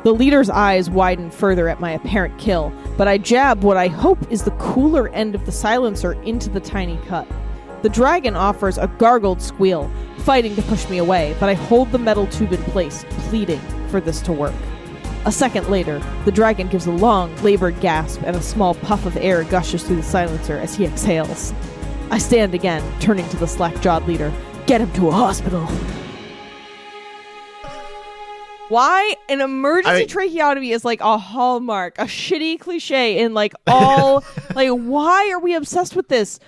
The leader's eyes widen further at my apparent kill, but I jab what I hope is the cooler end of the silencer into the tiny cut. The dragon offers a gargled squeal, fighting to push me away, but I hold the metal tube in place, pleading for this to work. A second later, the dragon gives a long, labored gasp, and a small puff of air gushes through the silencer as he exhales. I stand again, turning to the slack-jawed leader. Get him to a hospital. Why an emergency tracheotomy is like a hallmark, a shitty cliche in like all like, why are we obsessed with this?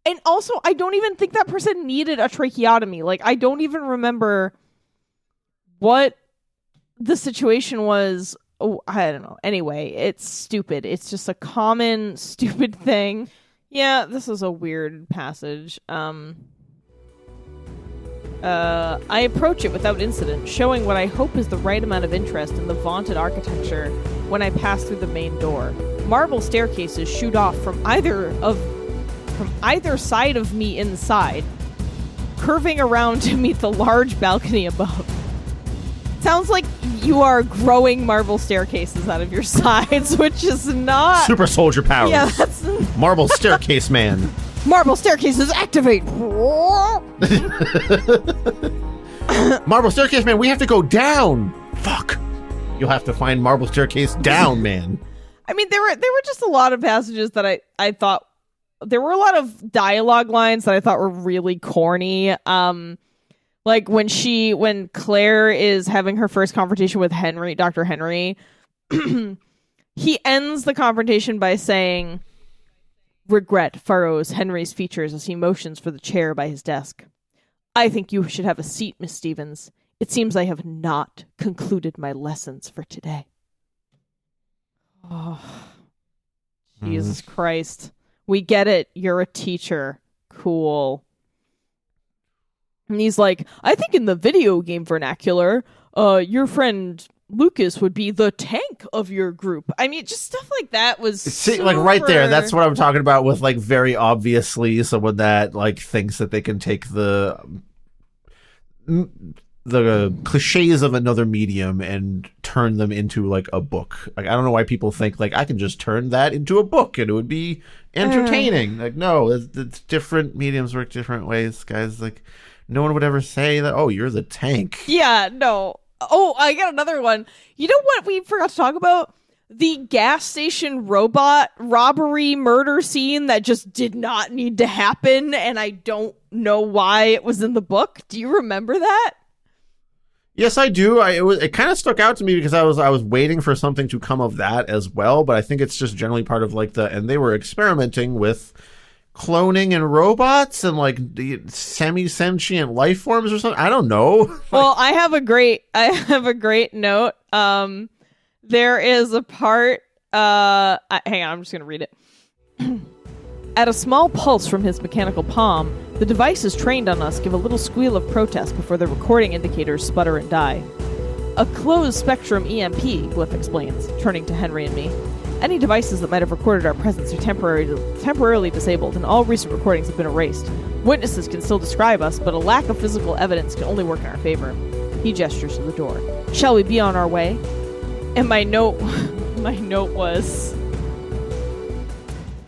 And also, I don't even think that person needed a tracheotomy. Like, I don't even remember what the situation was. Oh, I don't know. Anyway, it's stupid. It's just a common stupid thing. Yeah, this is a weird passage. I approach it without incident, showing what I hope is the right amount of interest in the vaunted architecture when I pass through the main door. Marble staircases shoot off from either side of me inside, curving around to meet the large balcony above. Sounds like you are growing marble staircases out of your sides, which is not... Super soldier powers. Yeah, that's... Marble staircase man. Marble staircases activate! Marble staircase man, we have to go down! Fuck. You'll have to find marble staircase down, man. I mean, there were just a lot of passages that I thought... There were a lot of dialogue lines that I thought were really corny. Like when Claire is having her first confrontation with Dr. Henry, he ends the confrontation by saying, regret furrows Henry's features as he motions for the chair by his desk. I think you should have a seat, Miss Stevens. It seems I have not concluded my lessons for today. Oh, Jesus Christ. We get it. You're a teacher. Cool. And he's like, I think in the video game vernacular, your friend Lucas would be the tank of your group. I mean, just stuff like that was See, like right there. That's what I'm talking about with like very obviously someone that like thinks that they can take the cliches of another medium and turn them into like a book. Like I don't know why people think like I can just turn that into a book and it would be entertaining. Like no, it's different mediums work different ways, guys. Like no one would ever say that. Oh, you're the tank. Yeah, no. Oh, I got another one. You know what we forgot to talk about? The gas station robot robbery murder scene that just did not need to happen, and I don't know why it was in the book. Do you remember that? Yes, I do. It kind of stuck out to me because I was waiting for something to come of that as well, but I think it's just generally part of like and they were experimenting with cloning and robots and like the semi-sentient life forms or something. I don't know. Well, I have a great note. There is a part hang on, I'm just going to read it. At a small pulse from his mechanical palm, the devices trained on us give a little squeal of protest before the recording indicators sputter and die. A closed spectrum EMP, Glyph explains, turning to Henry and me. Any devices that might have recorded our presence are temporarily disabled, and all recent recordings have been erased. Witnesses can still describe us, but a lack of physical evidence can only work in our favor. He gestures to the door. Shall we be on our way? And my note was,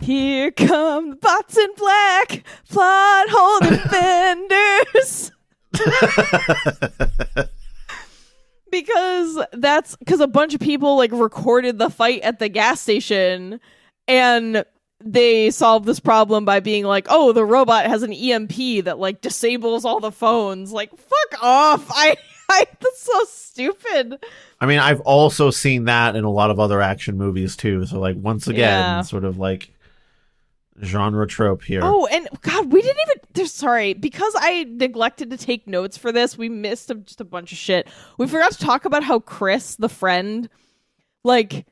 here come the bots in black, plot hole defenders. Because a bunch of people like recorded the fight at the gas station, and they solved this problem by being like, oh, the robot has an EMP that like disables all the phones. Like, fuck off. That's so stupid. I mean, I've also seen that in a lot of other action movies too. So like once again, sort of like genre trope here. Oh, and God, we didn't even... Sorry, because I neglected to take notes for this, we missed just a bunch of shit. We forgot to talk about how Chris, the friend, like,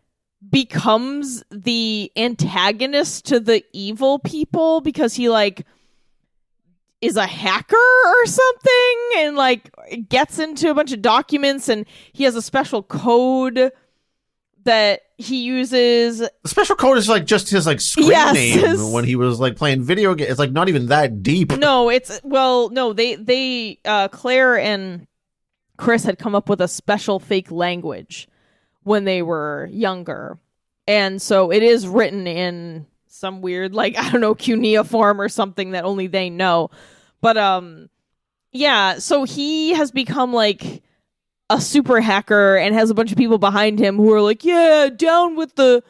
becomes the antagonist to the evil people because he, like, is a hacker or something and, like, gets into a bunch of documents and he has a special code that he uses. The special code is like just his like screen name when he was like playing video games. It's like not even that deep. No, they Claire and Chris had come up with a special fake language when they were younger. And so it is written in some weird, like, I don't know, cuneiform or something that only they know. But yeah, so he has become like a super hacker and has a bunch of people behind him who are like, yeah, down with the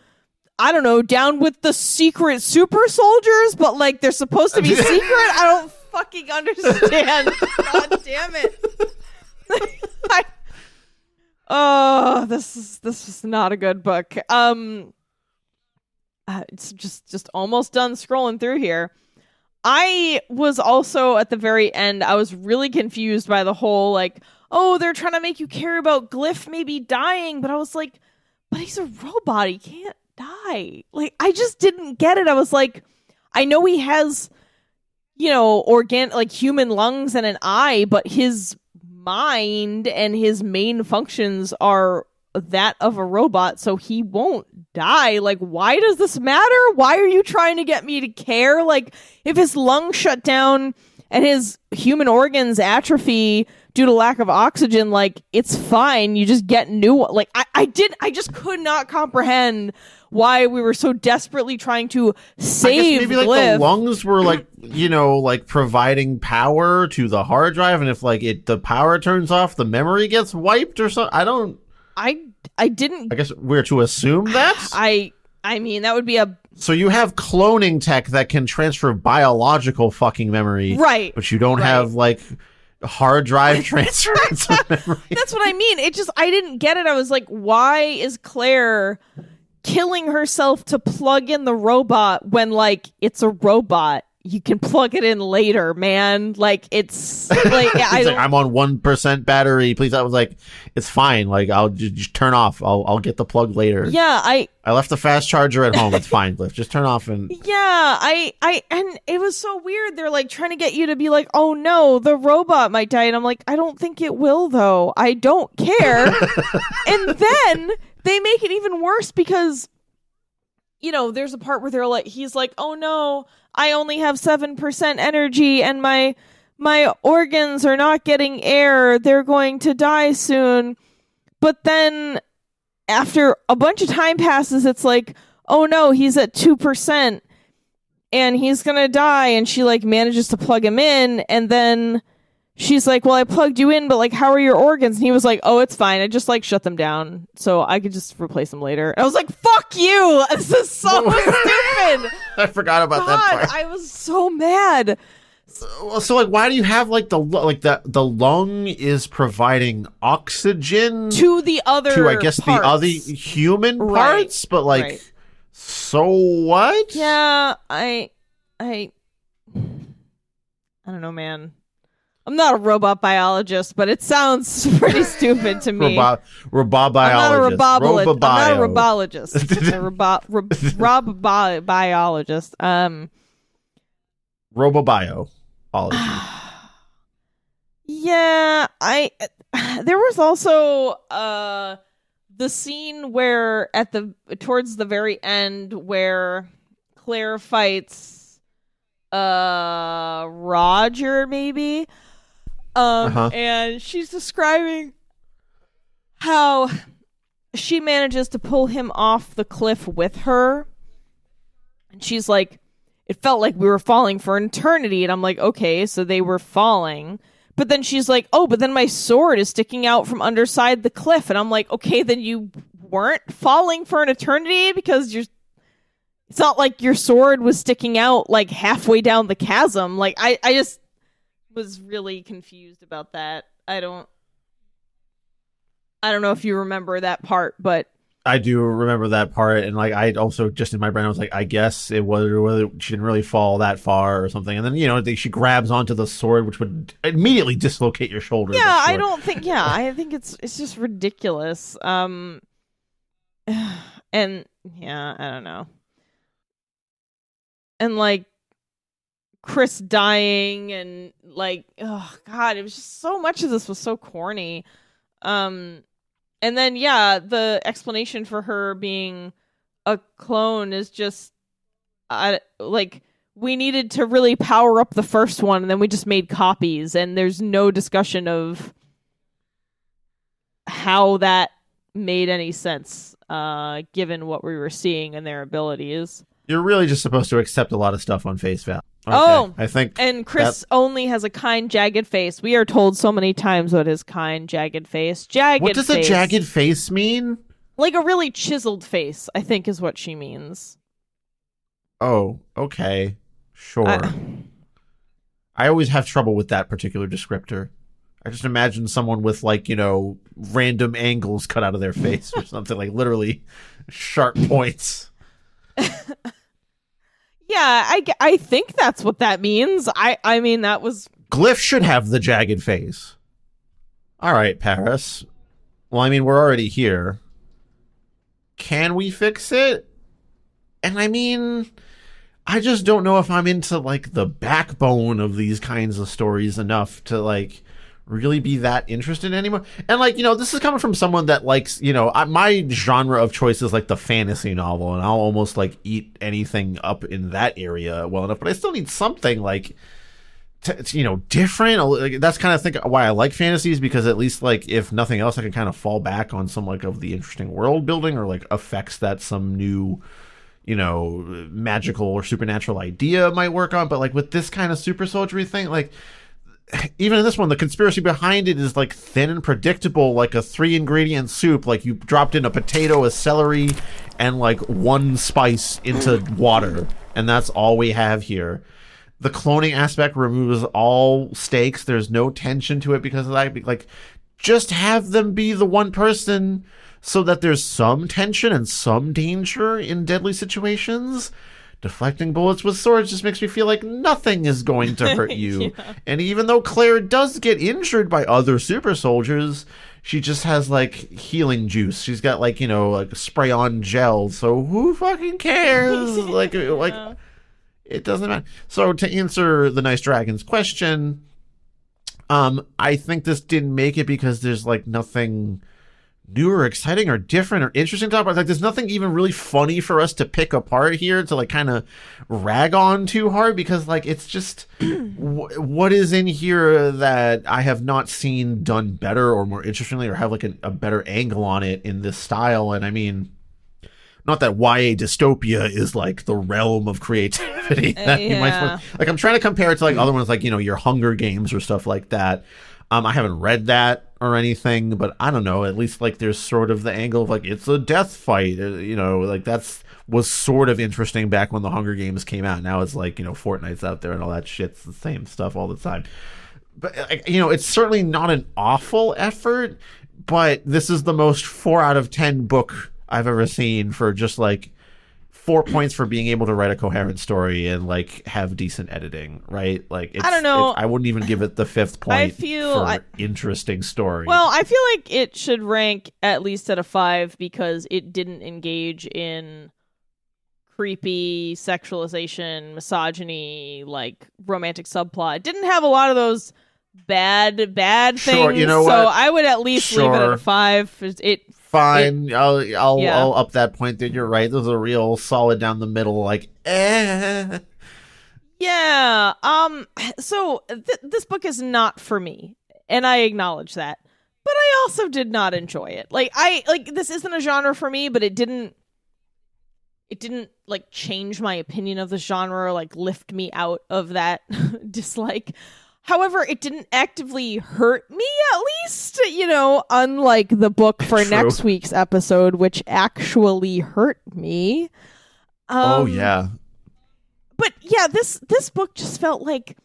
secret super soldiers, but like they're supposed to be secret. I don't fucking understand. God damn it. This is not a good book. It's just almost done scrolling through here. I was also at the very end, I was really confused by the whole like, oh, they're trying to make you care about Glyph maybe dying, but I was like, but he's a robot, he can't die. Like, I just didn't get it. I was like, I know he has, you know, like human lungs and an eye, but his mind and his main functions are that of a robot, so he won't die. Like, why does this matter? Why are you trying to get me to care? Like, if his lungs shut down and his human organs atrophy due to lack of oxygen, like, it's fine. You just get new. Like, I just could not comprehend why we were so desperately trying to save maybe like Glyph. the lungs were like, you know, like providing power to the hard drive, and if like the power turns off, the memory gets wiped or something. I didn't. I guess we're to assume that. I mean, that would be a. So you have cloning tech that can transfer biological fucking memory, right? But you don't have like hard drive transference of memory. That's what I mean. I didn't get it. I was like, why is Claire killing herself to plug in the robot when like it's a robot? you can plug it in later, man. Like, it's like, I'm on 1% battery. Please. I was like, it's fine. Like, I'll just turn off. I'll get the plug later. Yeah, I left the fast charger at home. It's fine, Cliff. Just turn off and. Yeah, and it was so weird. They're like trying to get you to be like, oh no, the robot might die. And I'm like, I don't think it will, though. I don't care. And then they make it even worse because, you know, there's a part where they're like, he's like, oh no, I only have 7% energy and my organs are not getting air. They're going to die soon. But then after a bunch of time passes, it's like, oh no, he's at 2% and he's going to die. And she like manages to plug him in. And then she's like, well, I plugged you in, but like, how are your organs? And he was like, oh, it's fine. I just like shut them down so I could just replace them later. And I was like, fuck you. This is so stupid. I forgot about that part. I was so mad. So like, why do you have like the lung is providing oxygen to the other to I guess parts. The other human parts, right. But like, right. So what? Yeah, I don't know, man. I'm not a robot biologist, but it sounds pretty stupid to me. Robot biologist. I'm not a robologist. Biologist. Robobiology. Yeah, there was also the scene where towards the very end where Claire fights Roger, maybe. And she's describing how she manages to pull him off the cliff with her. And she's like, it felt like we were falling for an eternity. And I'm like, okay, so they were falling. But then she's like, oh, but then my sword is sticking out from underside the cliff. And I'm like, okay, then you weren't falling for an eternity because it's not like your sword was sticking out like halfway down the chasm. Like, I just was really confused about that. I don't know if you remember that part, but I do remember that part, and like I also just in my brain I was like, I guess it was whether she didn't really fall that far or something, and then you know she grabs onto the sword, which would immediately dislocate your shoulder. Yeah, I don't think. Yeah, I think it's just ridiculous. And yeah, I don't know. And like Chris dying, and like, oh god, it was just so much of this was so corny. And then, yeah, the explanation for her being a clone is just, like, we needed to really power up the first one, and then we just made copies, and there's no discussion of how that made any sense, given what we were seeing and their abilities. You're really just supposed to accept a lot of stuff on face value. Okay. Oh, I think. And Chris only has a kind, jagged face. We are told so many times what his kind, jagged face. What does a jagged face mean? Like a really chiseled face, I think is what she means. Oh, okay. Sure. I always have trouble with that particular descriptor. I just imagine someone with, like, you know, random angles cut out of their face or something, like literally sharp points. Yeah, I think that's what that means. I mean, that was... Glyph should have the jagged face. All right, Paris. Well, I mean, we're already here. Can we fix it? And I mean, I just don't know if I'm into, like, the backbone of these kinds of stories enough to, like, really be that interested anymore. And, like, you know, this is coming from someone that likes, you know, my genre of choice is like the fantasy novel, and I'll almost like eat anything up in that area well enough, but I still need something like you know, different. That's kind of think why I like fantasies, because at least, like, if nothing else, I can kind of fall back on some like of the interesting world building or like effects that some new, you know, magical or supernatural idea might work on. But like with this kind of super soldiery thing, like, even in this one, the conspiracy behind it is like thin and predictable, like a 3-ingredient soup. Like, you dropped in a potato, a celery, and like one spice into water, and that's all we have here. The cloning aspect removes all stakes. There's no tension to it because of that. Like, just have them be the one person so that there's some tension and some danger in deadly situations. deflecting bullets with swords just makes me feel like nothing is going to hurt you. Yeah. And even though Claire does get injured by other super soldiers, she just has like healing juice. She's got like, you know, like spray on gel. So who fucking cares? like it doesn't matter. So to answer the Nice Dragon's question, I think this didn't make it because there's like nothing new or exciting or different or interesting to talk about. Like there's nothing even really funny for us to pick apart here to like kind of rag on too hard, because like it's just what is in here that I have not seen done better or more interestingly or have like a better angle on it in this style. And I mean, not that YA dystopia is like the realm of creativity that you might like. I'm trying to compare it to like other ones, like, you know, your Hunger Games or stuff like that. I haven't read that or anything, but I don't know. At least like there's sort of the angle of like it's a death fight, you know, like was sort of interesting back when the Hunger Games came out. Now it's like, you know, Fortnite's out there and all that shit's the same stuff all the time. But you know, it's certainly not an awful effort, but this is the most 4 out of 10 book I've ever seen for just like 4 points for being able to write a coherent story and like have decent editing, right? Like I don't know. I wouldn't even give it the 5th point for interesting story. Well, I feel like it should rank at least at a 5 because it didn't engage in creepy sexualization, misogyny, like romantic subplot. It didn't have a lot of those bad things. Sure, you know so what? I would at least leave it at a 5. Fine, I'll up that point. That you're right. There's a real solid down the middle, like Yeah. So this book is not for me, and I acknowledge that. But I also did not enjoy it. This isn't a genre for me, but it didn't like change my opinion of the genre, or like lift me out of that dislike. However, it didn't actively hurt me, at least, you know, unlike the book for next week's episode, which actually hurt me. Oh, yeah. But yeah, this book just felt like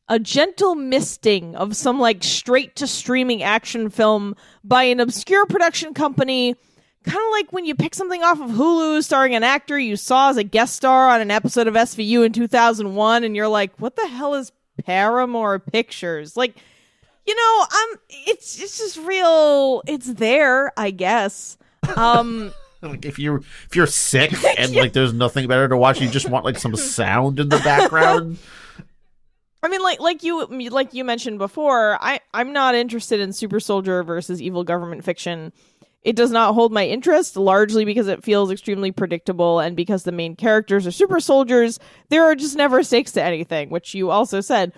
a gentle misting of some like straight to streaming action film by an obscure production company. Kind of like when you pick something off of Hulu starring an actor you saw as a guest star on an episode of SVU in 2001, and you're like, what the hell is Paramore Pictures? Like, you know, it's just real. It's there, I guess. Like if you're sick and like there's nothing better to watch, you just want like some sound in the background. I mean, like you mentioned before, I'm not interested in super soldier versus evil government fiction. It does not hold my interest, largely because it feels extremely predictable, and because the main characters are super soldiers, there are just never stakes to anything, which you also said.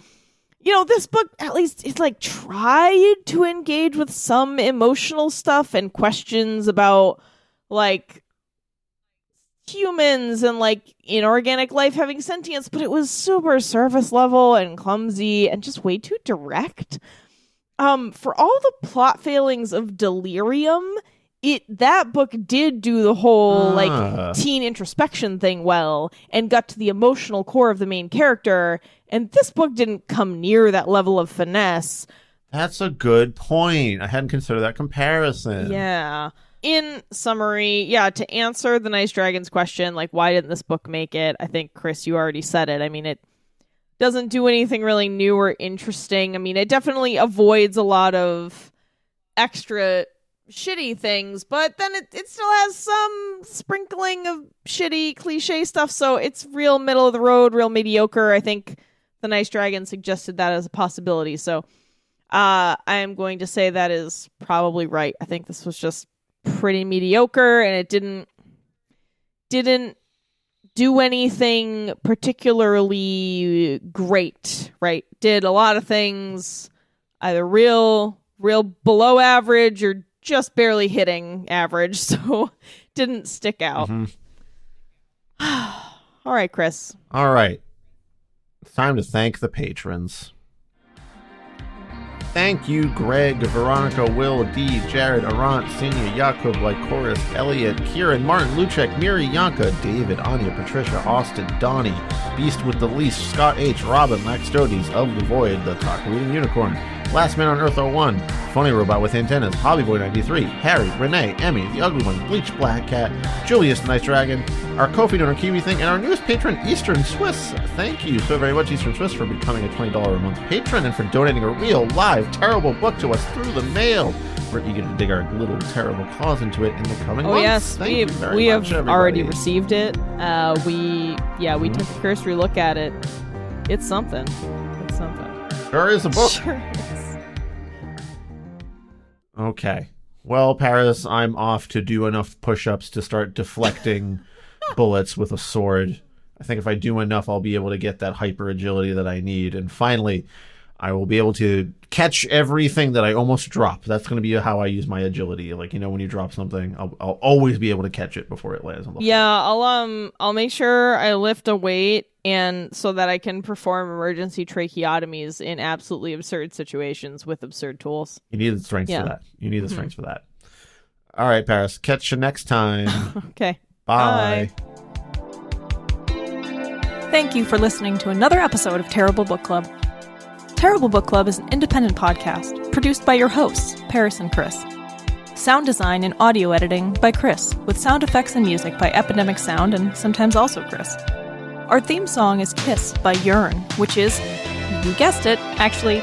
You know, this book, at least, it's like tried to engage with some emotional stuff and questions about, like, humans and, like, inorganic life having sentience, but it was super surface level and clumsy and just way too direct. For all the plot failings of Delirium, that book did do the whole like teen introspection thing well and got to the emotional core of the main character, and this book didn't come near that level of finesse. That's a good point. I hadn't considered that comparison. Yeah. In summary, yeah, to answer the Nice Dragon's question, like, why didn't this book make it? I think, Chris, you already said it. I mean, it doesn't do anything really new or interesting. I mean, it definitely avoids a lot of extra shitty things, but then it still has some sprinkling of shitty cliche stuff, so it's real middle of the road, real mediocre. I think the Nice Dragon suggested that as a possibility, so I am going to say that is probably right. I think this was just pretty mediocre, and it didn't do anything particularly great, right? Did a lot of things either real below average or just barely hitting average, so didn't stick out. Mm-hmm. All right, Chris. All right. It's time to thank the patrons. Thank you, Greg, Veronica, Will, D, Jared, Arant, Senior, Jakub, Lycoris, Elliot, Kieran, Martin, Luchek, Miri, Yanka, David, Anya, Patricia, Austin, Donnie, Beast with the Least, Scott H, Robin, Laxtodes, Of the Void, The Talk Reading Unicorn, Last Man on Earth 01, Funny Robot with Antennas, Hobbyboy 93, Harry, Renee, Emmy, The Ugly One, Bleach Black Cat, Julius the Nice Dragon, our Ko-fi donor Kiwi Thing, and our newest patron, Eastern Swiss. Thank you so very much, Eastern Swiss, for becoming a $20 a month patron and for donating a real, live, terrible book to us through the mail. We're eager to dig our little terrible claws into it in the coming months. Yes, Thank you very we much, have everybody. already received it. We took a cursory look at it. It's something. It's something. Sure is a book. Sure is. Okay. Well, Paris, I'm off to do enough push-ups to start deflecting bullets with a sword. I think if I do enough, I'll be able to get that hyper agility that I need. And finally, I will be able to catch everything that I almost drop. That's going to be how I use my agility. Like, you know, when you drop something, I'll always be able to catch it before it lands on the floor. Yeah, I'll make sure I lift a weight and so that I can perform emergency tracheotomies in absolutely absurd situations with absurd tools. You need the strength for that. You need the strength for that. All right, Paris. Catch you next time. Okay. Bye. Thank you for listening to another episode of Terrible Book Club. Terrible Book Club is an independent podcast produced by your hosts, Paris and Chris. Sound design and audio editing by Chris, with sound effects and music by Epidemic Sound and sometimes also Chris. Our theme song is Kiss by Yearn, which is, you guessed it, actually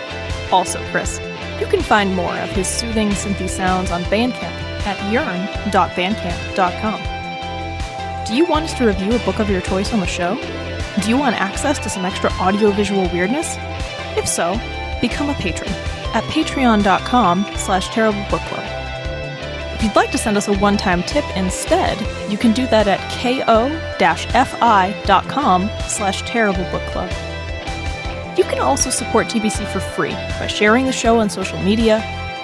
also Chris. You can find more of his soothing synthy sounds on Bandcamp at yearn.bandcamp.com. Do you want us to review a book of your choice on the show? Do you want access to some extra audiovisual weirdness? If so, become a patron at patreon.com/terriblebookclub. If you'd like to send us a one-time tip instead, you can do that at ko-fi.com/terriblebookclub. You can also support TBC for free by sharing the show on social media,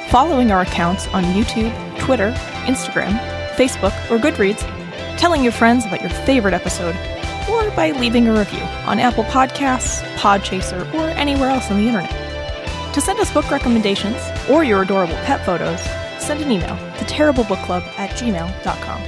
following our accounts on YouTube, Twitter, Instagram, Facebook, or Goodreads, telling your friends about your favorite episode, or by leaving a review on Apple Podcasts, Podchaser, or anywhere else on the internet. To send us book recommendations or your adorable pet photos, send an email to terriblebookclub@gmail.com.